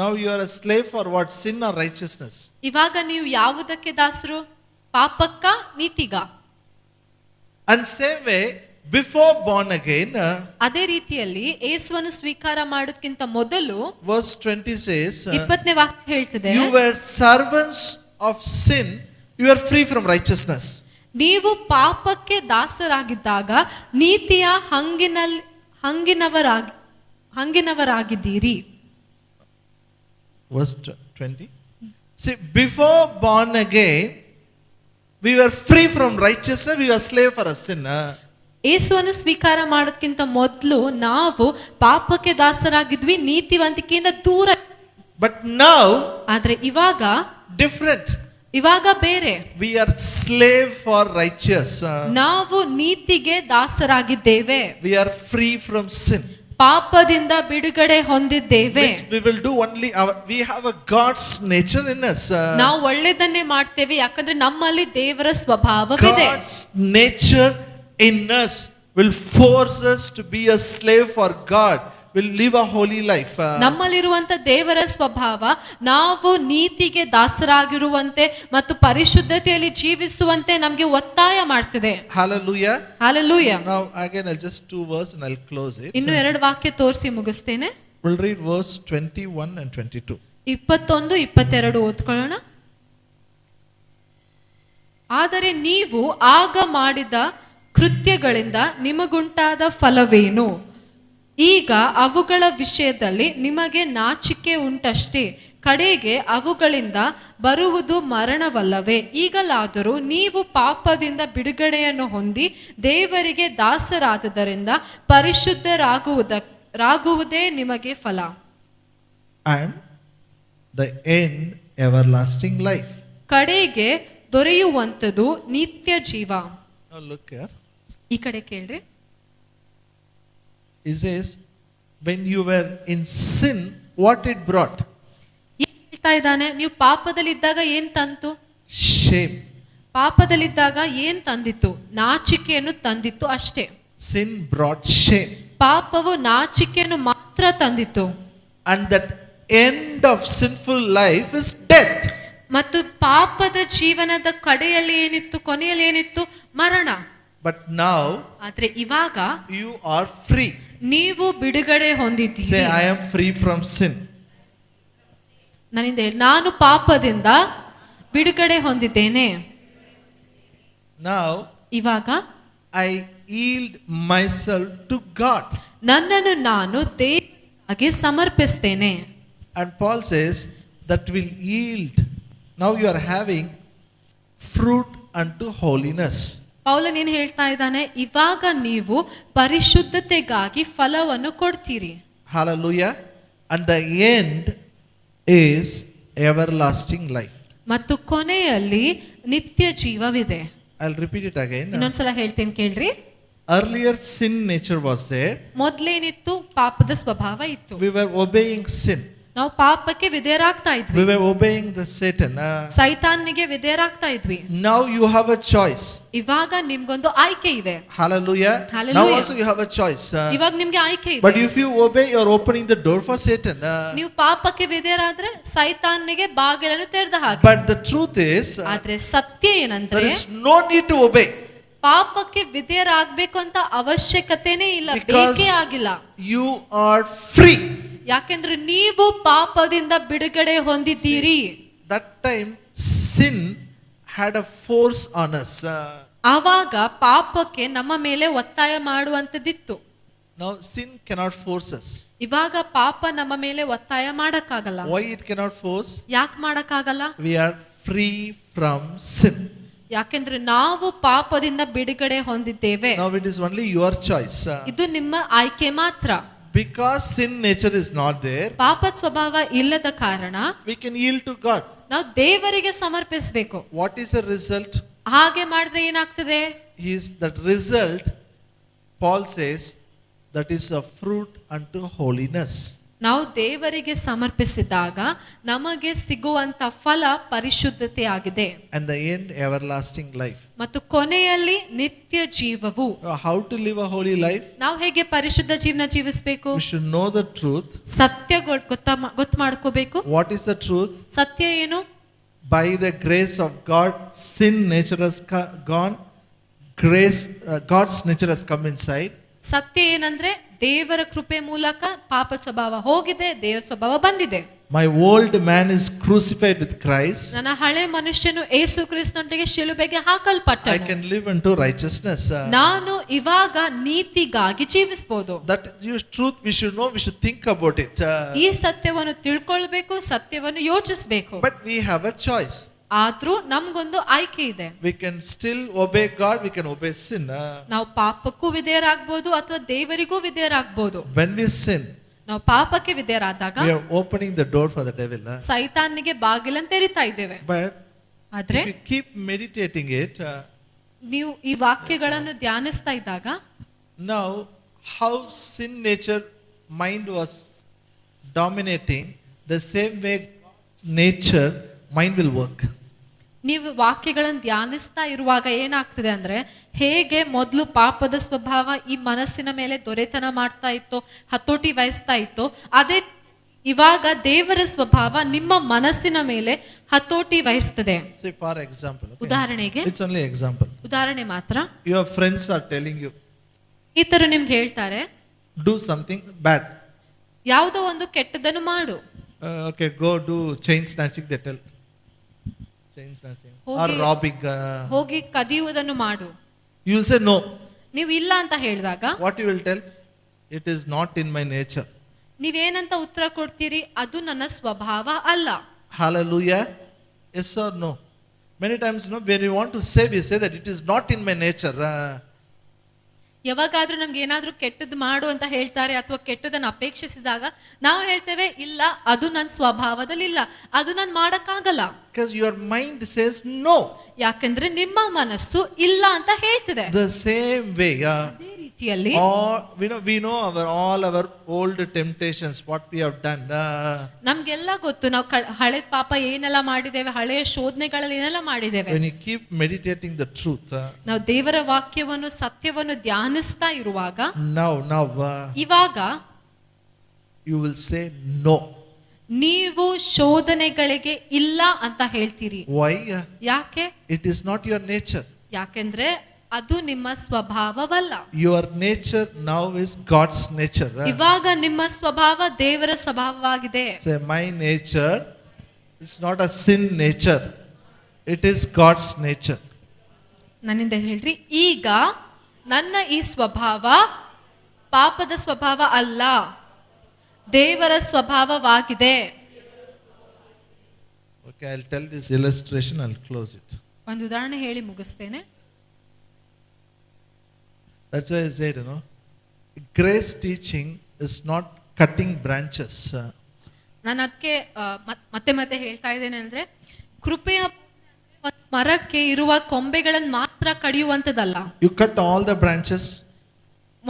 Now you are a slave for what? Sin or righteousness? ಇವಾಗ ನೀವು ಯಾವುದಕ್ಕೆ ದಾಸರು? ಪಾಪಕ್ಕ, ನೀತಿಗ? And same way, before born again, ಅದೇ ರೀತಿಯಲ್ಲಿ ಯೇಸುವನ್ನು ಸ್ವೀಕಾರ ಮಾಡೋದಕ್ಕಿಂತ ಮೊದಲು verse 20 says, 20ನೇ ವಾಕ್ಯ ಹೇಳ್ತಿದೆ, you were servants of sin, you are free from righteousness. ನೀವು ಪಾಪಕ್ಕೆ ದಾಸರಾಗಿದ್ದಾಗ ನೀತಿಯ ಹಂಗಿನವರಾಗಿದ್ದೀರಿ. Verse 20. See, before born again, we were free from righteousness, we were slave for a sin. ಯೇಸುವನ್ನು ಸ್ವೀಕಾರ ಮಾಡೋದಕ್ಕಿಂತ ಮೊದಲು ನಾವು ಪಾಪಕ್ಕೆ ದಾಸರಾಗಿದ್ವಿ, ನೀತಿವಂತಿಕೆಯಿಂದ ದೂರ. But now, ಆದ್ರೆ ಇವಾಗ different. ಇವಾಗ ಬೇರೆ. We are slave for righteous. ನಾವು ನೀತಿಗೆ ದಾಸರಾಗಿದ್ದೇವೆ. We are free from sin. ಪಾಪದಿಂದ ಬಿಡುಗಡೆ ಹೊಂದಿದ್ದೇವೆ. Which we will do only we have a God's nature in us. ನಾವು ಒಳ್ಳೆಯದನ್ನೇ ಮಾಡ್ತೇವೆ ಯಾಕಂದ್ರೆ ನಮ್ಮಲ್ಲಿ ದೇವರ ಸ್ವಭಾವವಿದೆ. God's nature in us will force us to be a slave for God. Will live a holy life. ನಮ್ಮಲ್ಲಿರುವಂತ ದೇವರ ಸ್ವಭಾವ ನಾವು ನೀತಿಗೆ ದಾಸರಾಗಿರುವಂತೆ ಮತ್ತು ಪರಿಶುದ್ಧತೆಯಲ್ಲಿ ಜೀವಿಸುವಂತೆ ನಮಗೆ ಒತ್ತಾಯ ಮಾಡ್ತಿದೆ. Hallelujah. Hallelujah. Now again I'll just two verses and I'll close it. ಇನ್ನು ಎರಡು ವಾಕ್ಯ ತೋರಿಸಿ ಮುಗಿಸ್ತೇನೆ. We'll read verse 21 and 22. 21, 22 ಓದ್ಕೊಳ್ಳೋಣ. ಆದರೆ ನೀವು ಆಗ ಮಾಡಿದ ಕೃತ್ಯಗಳಿಂದ ನಿಮಗುಂಟಾದ ಫಲವೇನು? ಈಗ ಅವುಗಳ ವಿಷಯದಲ್ಲಿ ನಿಮಗೆ ನಾಚಿಕೆ ಉಂಟಷ್ಟೇ, ಕಡೆಗೆ ಅವುಗಳಿಂದ ಬರುವುದು ಮರಣವಲ್ಲವೇ? ಈಗಲಾದರೂ ನೀವು ಪಾಪದಿಂದ ಬಿಡುಗಡೆಯನ್ನು ಹೊಂದಿ ದೇವರಿಗೆ ದಾಸರಾದದರಿಂದ ಪರಿಶುದ್ಧರಾಗುವುದೇ ನಿಮಗೆ ಫಲ. And the end everlasting life. ಕಡೆಗೆ ದೊರೆಯುವಂಥದ್ದು ನಿತ್ಯ ಜೀವ. Now look here. ಈ ಕಡೆ ಕೇಳ್ರಿ. He says, when you were in sin, what it brought? ಹೇಳ್ತಾ ಇದ್ದಾನೆ, ನೀವು ಪಾಪದಲ್ಲಿದ್ದಾಗ ಏನ್ ತಂತು? Shame. ಪಾಪದಲ್ಲಿದ್ದಾಗ ಏನ್ ತಂದಿತ್ತು? ನಾಚಿಕೆಯನ್ನು ತಂದಿತ್ತು ಅಷ್ಟೇ. Sin brought shame. ಪಾಪವು ನಾಚಿಕೆಯನ್ನು ಮಾತ್ರ ತಂದಿತ್ತು. And that end of sinful life is death. ಮತ್ತು ಪಾಪದ ಜೀವನದ ಕಡೆಯಲ್ಲಿ ಏನಿತ್ತು? ಕೊನೆಯಲ್ಲಿ ಏನಿತ್ತು? ಮರಣ. But now, ಆದ್ರೆ ಇವಾಗ you are free. ನೀವು ಬಿಡುಗಡೆ ಹೊಂದಿದ್ದೀರಿ. Say, I am free from sin. ನಾನು ಪಾಪದಿಂದ ಬಿಡುಗಡೆ ಹೊಂದಿದ್ದೇನೆ. Now, ಇವಾಗ I yield myself to God. ನನ್ನನ್ನು ನಾನು ದೇವರಿಗೆ ಸಮರ್ಪಿಸ್ತೇನೆ. And Paul says that will yield. Now you are having fruit unto holiness. ಪೌಲನ್ ಏನ್ ಹೇಳ್ತಾ ಇದ್ದಾನೆ? ಇವಾಗ ನೀವು ಪರಿಶುದ್ಧತೆಗಾಗಿ ಫಲವನ್ನು ಕೊಡ್ತೀರಿ. Hallelujah. And the end is everlasting life. ಮತ್ತು ಕೊನೆಯಲ್ಲಿ ನಿತ್ಯ ಜೀವವಿದೆ. I'll repeat it again. ಇನ್ನೊಂದ್ಸಲ ಹೇಳ್ತೇನೆ ಕೇಳ್ರಿ. Earlier sin nature was there. ಮೊದಲೇನಿತ್ತು? ಪಾಪದ ಸ್ವಭಾವ ಇತ್ತು. We were obeying sin. ನಾವು ಪಾಪಕ್ಕೆ ವಿಧೇಯರಾಗ್ತಾ ಇದ್ವಿ. We were obeying the Satan. ಸೈತಾನ್ನಿಗೆ ವಿಧೇಯರಾಗ್ತಾ ಇದ್ವಿ. Now you have a choice. ಇವಾಗ ನಿಮ್ಗೊಂದು ಆಯ್ಕೆ ಇದೆ. Hallelujah. Hallelujah. Now also you have a choice. ಇವಾಗ ನಿಮ್ಗೆ ಆಯ್ಕೆ ಇದೆ. But if you obey, you are opening the door for Satan. ನೀವು ಪಾಪಕ್ಕೆ ವಿಧೇಯರಾದ್ರೆ ಸೈತಾನ್ನಿಗೆ ಬಾಗಿಲನ್ನು ತೆರೆದ ಹಾಗೆ. But the truth is, ಆದ್ರೆ ಸತ್ಯ ಏನಂದ್ರೆ there is no need to obey. ಪಾಪಕ್ಕೆ ವಿಧೇಯರಾಗಬೇಕು ಅಂತ ಅವಶ್ಯಕತೆನೇ ಇಲ್ಲ, Because ಬೇಕೇ ಆಗಿಲ್ಲ. you are free. ಯಾಕೆಂದ್ರೆ ನೀವು ಪಾಪದಿಂದ ಬಿಡುಗಡೆ ಹೊಂದಿದ್ದೀರಿ. That time sin had a force on us. ಆವಾಗ ಪಾಪಕ್ಕೆ ನಮ್ಮ ಮೇಲೆ ಒತ್ತಾಯ ಮಾಡುವಂತದಿತ್ತು. Now sin cannot force us. ಇವಾಗ ಪಾಪ ನಮ್ಮ ಮೇಲೆ ಒತ್ತಾಯ ಮಾಡಕ್ಕಾಗಲ್ಲ. Why it cannot force? ಯಾಕೆ ಮಾಡಕ್ಕಾಗಲ್ಲ? We are free from sin. ಯಾಕೆಂದ್ರೆ ನಾವು ಪಾಪದಿಂದ ಬಿಡುಗಡೆ ಹೊಂದಿದ್ದೇವೆ. Now it is only your choice. ಇದು ನಿಮ್ಮ ಆಯ್ಕೆ ಮಾತ್ರ. Because sin nature is not there, ಪಾಪದ ಸ್ವಭಾವ ಇಲ್ಲದ ಕಾರಣ we can yield to God. ನಾವು ದೇವರಿಗೆ ಸಮರ್ಪಿಸಬೇಕು. What is the result? ಹಾಗೆ ಮಾಡಿದ್ರೆ ಏನಾಗ್ತದೆ? Is that result, Paul says, that is a fruit unto holiness. ನಾವು ದೇವರಿಗೆ ಸಮರ್ಪಿಸಿದಾಗ ನಮಗೆ ಸಿಗುವಂತ ಫಲ ಪರಿಶುದ್ಧತೆ ಆಗಿದೆ. And the end, everlasting life. ಮತ್ತು ಕೊನೆಯಲ್ಲಿ ನಿತ್ಯ ಜೀವವು. How to live a holy life? ನಾವು ಹೇಗೆ ಪರಿಶುದ್ಧ ಜೀವನ ಜೀವಿಸಬೇಕು? We should know the truth. ಸತ್ಯ ಗೊತ್ತು ಮಾಡ್ಕೋಬೇಕು. What is the truth? ಸತ್ಯ ಏನು? By the grace of God, sin nature has gone. God's nature has come inside. ಸತ್ಯ ಏನಂದ್ರೆ ದೇವರ ಕೃಪೆ ಮೂಲಕ ಪಾಪ ಸ್ವಭಾವ ಹೋಗಿದೆ, ದೇವರ ಸ್ವಭಾವ ಬಂದಿದೆ. My old man is crucified with Christ. ನನ್ನ ಹಳೆ ಮನುಷ್ಯನು ಯೇಸು ಕ್ರಿಸ್ತನೊಂದಿಗೆ ಶಿಲುಬೆಗೆ ಹಾಕಲ್ಪಟ್ಟನು. I can live unto righteousness. ನಾನು ಇವಾಗ ನೀತಿಗಾಗಿ ಜೀವಿಸಬಹುದು. That truth we should know, we should think about it. ಈ ಸತ್ಯವನ್ನು ತಿಳ್ಕೊಳ್ಬೇಕು, ಸತ್ಯವನ್ನು ಯೋಚಿಸಬೇಕು. But we have a choice. ಆದ್ರೂ ನಮ್ಗೊಂದು ಆಯ್ಕೆ ಇದೆ. We can still obey God, we can obey sin. ನಾವು ಪಾಪಕ್ಕೂ ವಿಧೇಯರಾಗಬಹುದು ಅಥವಾ ದೇವರಿಗೂ ವಿಧೇಯರಾಗಬಹುದು. When we sin, ನಾವು ಪಾಪಕ್ಕೆ ವಿಧೇಯರಾದಾಗ we are opening the door for the devil. ಸೈತಾನ್ನಿಗೆ ಬಾಗಿಲನ್ನು ತೆರಿತಾ ಇದ್ದೇವೆ. But ಆದ್ರೆ if you keep meditating it, ನೀವು ಈ ವಾಕ್ಯಗಳನ್ನು ಧ್ಯಾನಿಸ್ತಾ ಇದ್ದಾಗ now how sin nature mind was dominating, the same way nature mind will work. ನೀವು ವಾಕ್ಯಗಳನ್ನು ಧ್ಯಾನಿಸ್ತಾ ಇರುವಾಗ ಏನಾಗ್ತದೆ ಅಂದ್ರೆ, ಹೇಗೆ ಮೊದಲು ಪಾಪದ ಸ್ವಭಾವ ಈ ಮನಸ್ಸಿನ ಮೇಲೆ ದೊರೆತನ ಮಾಡ್ತಾ ಇತ್ತೋ, ಹತೋಟಿ ವಹಿಸ್ತಾ ಇತ್ತೋ, ಅದೇ ಇವಾಗ ದೇವರ ಸ್ವಭಾವ ನಿಮ್ಮ ಮನಸ್ಸಿನ ಮೇಲೆ ಹತೋಟಿ ವಹಿಸ್ತದೆ. Say for example, okay? ಉದಾಹರಣೆಗೆ, it's only example. ಉದಾಹರಣೆ ಮಾತ್ರ. Your friends are telling you, ಈ ತರ ನಿಮ್ಗೆ ಹೇಳ್ತಾರೆ, do something bad. ಯಾವುದೋ ಒಂದು ಕೆಟ್ಟದನ್ನು ಮಾಡು. Okay, go do chain snatching, they tell. Chain snatching or robbing. ಹೋಗಿ ಕದಿಯುವುದನ್ನು ಮಾಡು. You will say no. ನೀವು ಇಲ್ಲ ಅಂತ ಹೇಳಿದಾಗ What you will tell? It is not in my nature. ನೀವೇನಂತ ಉತ್ತರ ಕೊಡ್ತೀರಿ? ಅದು ನನ್ನ ಸ್ವಭಾವ ಅಲ್ಲ. Hallelujah. Yes or no? Many times, no, when you want to say, we say that it is not in my nature. ಯಾವಾಗಾದ್ರೂ ನಮ್ಗೆ ಏನಾದ್ರೂ ಕೆಟ್ಟದ್ದು ಮಾಡು ಅಂತ ಹೇಳ್ತಾರೆ ಅಥವಾ ಕೆಟ್ಟದನ್ನು ಅಪೇಕ್ಷಿಸಿದಾಗ ನಾವು ಹೇಳ್ತೇವೆ, ಇಲ್ಲ, ಅದು ನನ್ನ ಸ್ವಭಾವದಲ್ಲಿ ಇಲ್ಲ, ಅದು ನಾನು ಮಾಡಕ್ಕಾಗಲ್ಲ. Because your mind says no. ಯಾಕಂದ್ರೆ ನಿಮ್ಮ ಮನಸ್ಸು ಇಲ್ಲ ಅಂತ ಹೇಳ್ತಿದೆ. The same way, ಅದೇ ರೀತಿಯಲ್ಲಿ we know all our old temptations, what we have done. ನಮ್ಗೆಲ್ಲ ಗೊತ್ತು, ನಾವು ಹಳೆ ಪಾಪ ಏನೆಲ್ಲ ಮಾಡಿದ್ದೇವೆ, ಹಳೆಯ ಶೋಧನೆಗಳಲ್ಲಿ ಏನೆಲ್ಲ ಮಾಡಿದ್ದೇವೆ. When you keep meditating the truth, ನಾವು ದೇವರ ವಾಕ್ಯವನ್ನು, ಸತ್ಯವನ್ನು ಧ್ಯಾನಿಸ್ತಾ ಇರುವಾಗ now ಇವಾಗ you will say no. ನೀವು ಶೋಧನೆಗಳಿಗೆ ಇಲ್ಲ ಅಂತ ಹೇಳ್ತೀರಿ. Why? ಯಾಕೆ? It is not your nature. ಯಾಕೆಂದ್ರೆ ಅದು ನಿಮ್ಮ ಸ್ವಭಾವವಲ್ಲ. Your nature now is God's nature. ಇವಾಗ ನಿಮ್ಮ ಸ್ವಭಾವ ದೇವರ ಸ್ವಭಾವವಾಗಿದೆ. Say, my nature is not a sin nature. It is God's nature. ನನ್ನಿಂದ ಹೇಳ್ರಿ, ಈಗ ನನ್ನ ಈ ಸ್ವಭಾವ ಪಾಪದ ಸ್ವಭಾವ ಅಲ್ಲ, ದೇವರ ಸ್ವಭಾವವಾಗಿದೆ. Okay, I'll tell this illustration, I'll close it. ಒಂದು ಉದಾಹರಣೆ ಹೇಳಿ ಮುಗಿಸ್ತೇನೆ. That's why I said, grace teaching is not cutting branches. ನಾನು ಅದಕ್ಕೆ ಮತ್ತೆ ಹೇಳ್ತಾ ಇದ್ದೇನೆ ಅಂದ್ರೆ, ಕೃಪೆಯ ಮರಕ್ಕೆ ಇರುವ ಕೊಂಬೆಗಳನ್ನು ಮಾತ್ರ ಕಡಿಯುವಂತದಲ್ಲ. You cut all the branches.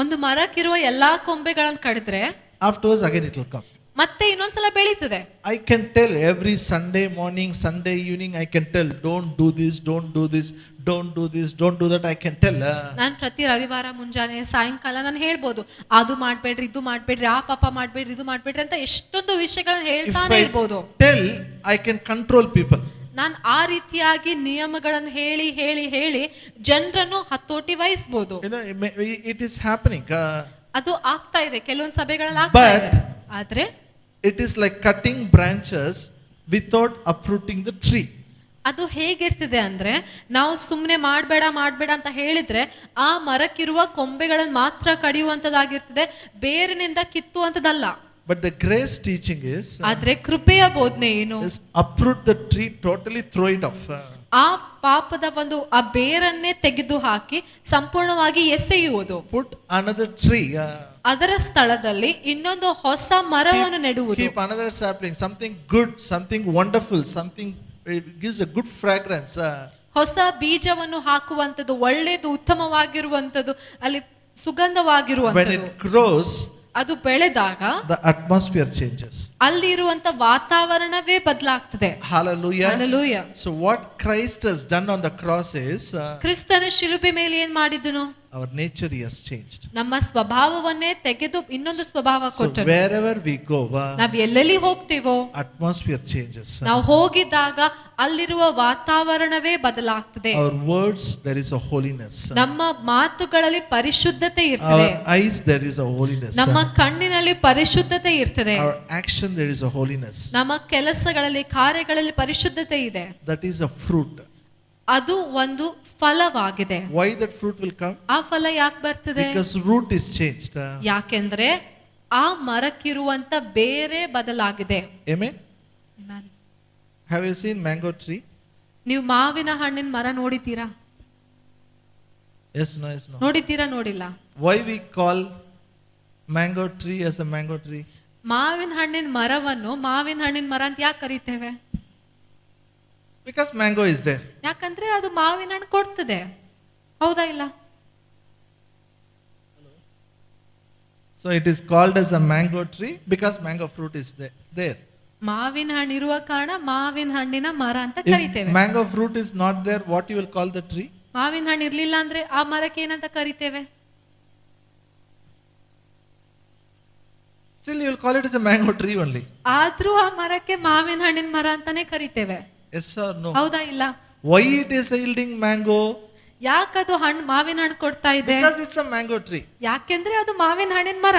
ಒಂದು ಮರಕ್ಕಿರುವ ಎಲ್ಲಾ ಕೊಂಬೆಗಳನ್ನು ಕಡಿದ್ರೆ afterwards again it will come. ಮತ್ತೆ ಇನ್ನೊಂದ್ಸಲ ಬೆಳೀತದೆ. I can tell every Sunday morning, Sunday evening, I can tell, don't do this, don't do this, don't do this, don't do that, I can tell. ನಾನು ಪ್ರತಿ ರವಿವಾರ ಮುಂಜಾನೆ ಸಾಯಂಕಾಲ ನಾನು ಹೇಳ್ಬೋದು, ಅದು ಮಾಡ್ಬೇಡ್ರಿ, ಇದು ಮಾಡ್ಬೇಡ್ರಿ, ಆ ಪಾಪ ಮಾಡ್ಬೇಡ್ರಿ, ಇದು ಮಾಡ್ಬೇಡ್ರಿ ಅಂತ ಎಷ್ಟೊಂದು ವಿಷಯಗಳನ್ನ If ಹೇಳ್ತಾನೆ I ಇರ್ಬೋದು. tell, I can control people. ನಾನು ಆ ರೀತಿಯಾಗಿ ನಿಯಮಗಳನ್ನು ಹೇಳಿ ಹೇಳಿ ಹೇಳಿ ಜನರನ್ನು ಹತೋಟಿ ವಹಿಸಬಹುದು. You know, it is happening. ಅದು ಆಗ್ತಾ ಇದೆ, ಕೆಲವೊಂದು ಸಭೆಗಳಲ್ಲಿ ಆಗ್ತಾ ಇದೆ. ಆದ್ರೆ It is like cutting branches without uprooting the tree. ಅದು ಹೇಗಿರ್ತದೆ ಅಂದ್ರೆ, ನಾವು ಸುಮ್ಮನೆ ಮಾಡಬೇಡ ಮಾಡಬೇಡ ಅಂತ ಹೇಳಿದ್ರೆ ಆ ಮರಕ್ಕಿರುವ ಕೊಂಬೆಗಳನ್ನು ಮಾತ್ರ ಕಡಿಯುವಂತದ್ದಾಗಿರ್ತದೆ, ಬೇರಿನಿಂದ ಕಿತ್ತುವಂತದಲ್ಲ. But the grace teaching is, ಆದ್ರೆ ಕೃಪೆಯ ಬೋಧನೆ ಏನು? is uproot the tree, totally throw it off. ಆ ಪಾಪದ ಒಂದು ಆ ಬೇರನ್ನೇ ತೆಗೆದು ಹಾಕಿ ಸಂಪೂರ್ಣವಾಗಿ ಎಸೆಯುವುದು. Put another tree. ಅದರ ಸ್ಥಳದಲ್ಲಿ ಇನ್ನೊಂದು ಹೊಸ ಮರವನ್ನು ನೆಡುವುದು. Keep another sapling, something good, something wonderful, something gives a good fragrance. ಹೊಸ ಬೀಜವನ್ನು ಹಾಕುವಂಥದ್ದು, ಒಳ್ಳೆಯದು, ಉತ್ತಮವಾಗಿರುವಂಥದ್ದು, ಅಲ್ಲಿ ಸುಗಂಧವಾಗಿರುವಂಥದ್ದು. When it grows, ಅದು ಬೆಳೆದಾಗ the atmosphere changes. ಅಲ್ಲಿರುವಂತ ವಾತಾವರಣವೇ ಬದಲಾಗ್ತದೆ. Hallelujah. Hallelujah. So what Christ has done on the cross is, ಕ್ರಿಸ್ತನು ಶಿಲುಬೆ ಮೇಲೆ ಏನ್ ಮಾಡಿದನು? our nature he has changed. ನಮ್ಮ ಸ್ವಭಾವವನ್ನೇ ತೆಗೆದು ಇನ್ನೊಂದು ಸ್ವಭಾವ So ಕೊಟ್ಟನು. wherever we go, ನಾವ್ ಎಲ್ಲೆಲ್ಲಿ ಹೋಗ್ತೀವೋ atmosphere changes. ನಾವು ಹೋಗಿದ್ದಾಗ ಅಲ್ಲಿರುವ ವಾತಾವರಣವೇ ಬದಲಾಗ್ತದೆ. Our words, there is a holiness. ನಮ್ಮ ಮಾತುಗಳಲ್ಲಿ ಪರಿಶುದ್ಧತೆ ಇರ್ತದೆ. Our eyes, there is a holiness. ನಮ್ಮ ಕಣ್ಣಿನಲ್ಲಿ ಪರಿಶುದ್ಧತೆ ಇರ್ತದೆ. Our action, there is a holiness. ನಮ್ಮ ಕೆಲಸಗಳಲ್ಲಿ, ಕಾರ್ಯಗಳಲ್ಲಿ ಪರಿಶುದ್ಧತೆ ಇದೆ. That is a fruit. ಅದು ಒಂದು ಫಲವಾಗಿದೆ. Why that fruit will come? ಆ ಫಲ ಯಾಕೆ ಬರ್ತದೆ? Because root is changed. ಯಾಕೆಂದ್ರೆ ಆ ಮರಕ್ಕಿರುವಂತ ಬೇರೆ ಬದಲಾಗಿದೆ. Amen. Amen. Have you seen mango tree? ನೀವು ಮಾವಿನ ಹಣ್ಣಿನ ಮರ ನೋಡಿದ್ದೀರಾ? Yes, no, yes, no. ನೋಡಿದ್ದೀರಾ? ನೋಡಿಲ್ಲ. Why we call mango tree as a mango tree? ಮಾವಿನ ಹಣ್ಣಿನ ಮರವನ್ನು ಮಾವಿನ ಹಣ್ಣಿನ ಮರ ಅಂತ ಯಾಕೆ ಕರೀತೇವೆ? Because mango is there. ಯಾಕಂದ್ರೆ ಅದು ಮಾವಿನ ಹಣ್ಣು ಕೊಡ್ತದೆ. ಹೌದಾ ಇಲ್ಲ? So it is called as a mango tree because mango fruit is there. ಮಾವಿನ ಹಣ್ಣು ಇರುವ ಕಾರಣ ಮಾವಿನ ಹಣ್ಣಿನ ಮರ ಅಂತ If ಕರಿತೇವೆ. mango fruit is not there, what you will call the tree? ಮಾವಿನ ಹಣ್ಣು ಇರ್ಲಿಲ್ಲ ಅಂದ್ರೆ ಆ ಮರಕ್ಕೆ ಏನಂತ ಕರಿತೇವೆ? Still you will call it as a mango tree only. ಆದ್ರೂ ಆ ಮರಕ್ಕೆ ಮಾವಿನ ಹಣ್ಣಿನ ಮರ ಅಂತಾನೆ ಕರಿತೇವೆ. Yes or no? ಹೌದಾ ಇಲ್ಲ? Why it is yielding mango? ಯಾಕದು ಹಣ್ಣು ಮಾವಿನ ಹಣ್ಣು ಕೊಡ್ತಾ ಇದೆ? Because it's a mango tree. ಯಾಕೆಂದ್ರೆ ಅದು ಮಾವಿನ ಹಣ್ಣಿನ ಮರ.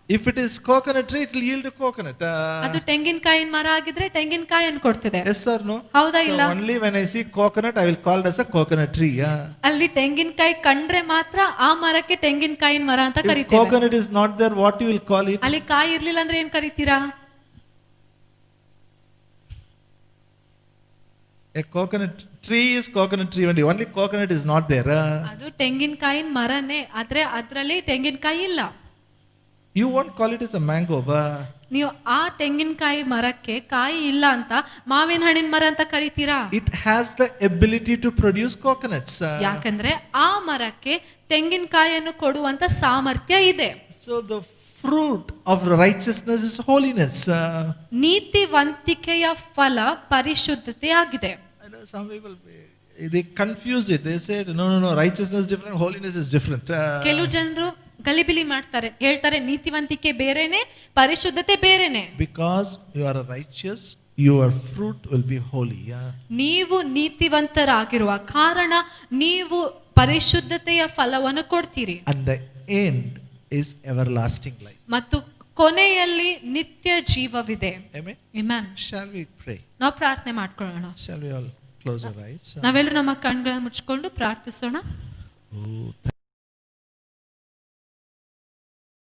If it is coconut tree, it will yield a coconut. ಅದು ತೆಂಗಿನಕಾಯಿನ ಮರ ಆಗಿದ್ರೆ ತೆಂಗಿನಕಾಯಿಯನ್ನು ಕೊಡ್ತಿದೆ. Yes or no? ಹೌದಾ ಇಲ್ಲ? So only when I see coconut, I will call it as a coconut tree. ಅಲ್ಲಿ ತೆಂಗಿನಕಾಯಿ ಕಂಡ್ರೆ ಮಾತ್ರ ಆ ಮರಕ್ಕೆ ತೆಂಗಿನಕಾಯಿನ ಮರ ಅಂತ If ಕರಿತೇವೆ. coconut is not there, what you will call it? ಅಲ್ಲಿ ಕಾಯಿ ಇರ್ಲಿಲ್ಲ ಅಂದ್ರೆ ಏನ್ ಕರಿತೀರಾ? A coconut tree is coconut tree only. Only coconut is not there. ಅದು ತೆಂಗಿನಕಾಯಿನ ಮರನೇ, ಆದ್ರೆ ಅದ್ರಲ್ಲಿ ತೆಂಗಿನಕಾಯಿ ಇಲ್ಲ. You won't call it as a mango. ನೀವು ಆ ತೆಂಗಿನಕಾಯಿ ಮರಕ್ಕೆ ಕಾಯಿ ಇಲ್ಲ ಅಂತ ಮಾವಿನ ಹಣ್ಣಿನ ಮರ ಅಂತ ಕರಿತೀರಾ? It has the ability to produce coconuts. ಯಾಕಂದ್ರೆ ಆ ಮರಕ್ಕೆ ತೆಂಗಿನಕಾಯಿಯನ್ನು ಕೊಡುವಂತ ಸಾಮರ್ಥ್ಯ ಇದೆ. So the fruit of righteousness is holiness. ನೀತಿವಂತಿಕೆಯ ಫಲ ಪರಿಶುದ್ಧತೆ ಆಗಿದೆ. I know some people they confuse it. They said no, righteousness is different, holiness is different. ಕೆಲವು ಜನರು ಗಲಿಬಿಲಿ ಮಾಡ್ತಾರೆ, ಹೇಳ್ತಾರೆ ನೀತಿವಂತಿಕೆ ಬೇರೆನೆ, ಪರಿಶುದ್ಧತೆ ಬೇರೆನೆ. Because you are righteous, your fruit will be holy. ನೀವು ನೀತಿವಂತರಾಗಿರುವ ಕಾರಣ ನೀವು ಪರಿಶುದ್ಧತೆಯ ಫಲವನ್ನು ಕೊಡ್ತೀರಿ. And the end is everlasting life. ಮತ್ತು ಕೊನೆಯಲ್ಲಿ ನಿತ್ಯ ಜೀವವಿದೆ. Amen. Amen. Shall we pray? ನಾವು ಪ್ರಾರ್ಥನೆ ಮಾಡ್ಕೊಳ್ಳೋಣ. Shall we all close our eyes? ನಾವೆಲ್ಲರೂ ನಮ್ಮ ಕಣ್ಗಳನ್ನು ಮುಚ್ಕೊಂಡು ಪ್ರಾರ್ಥಿಸೋಣ. Oh,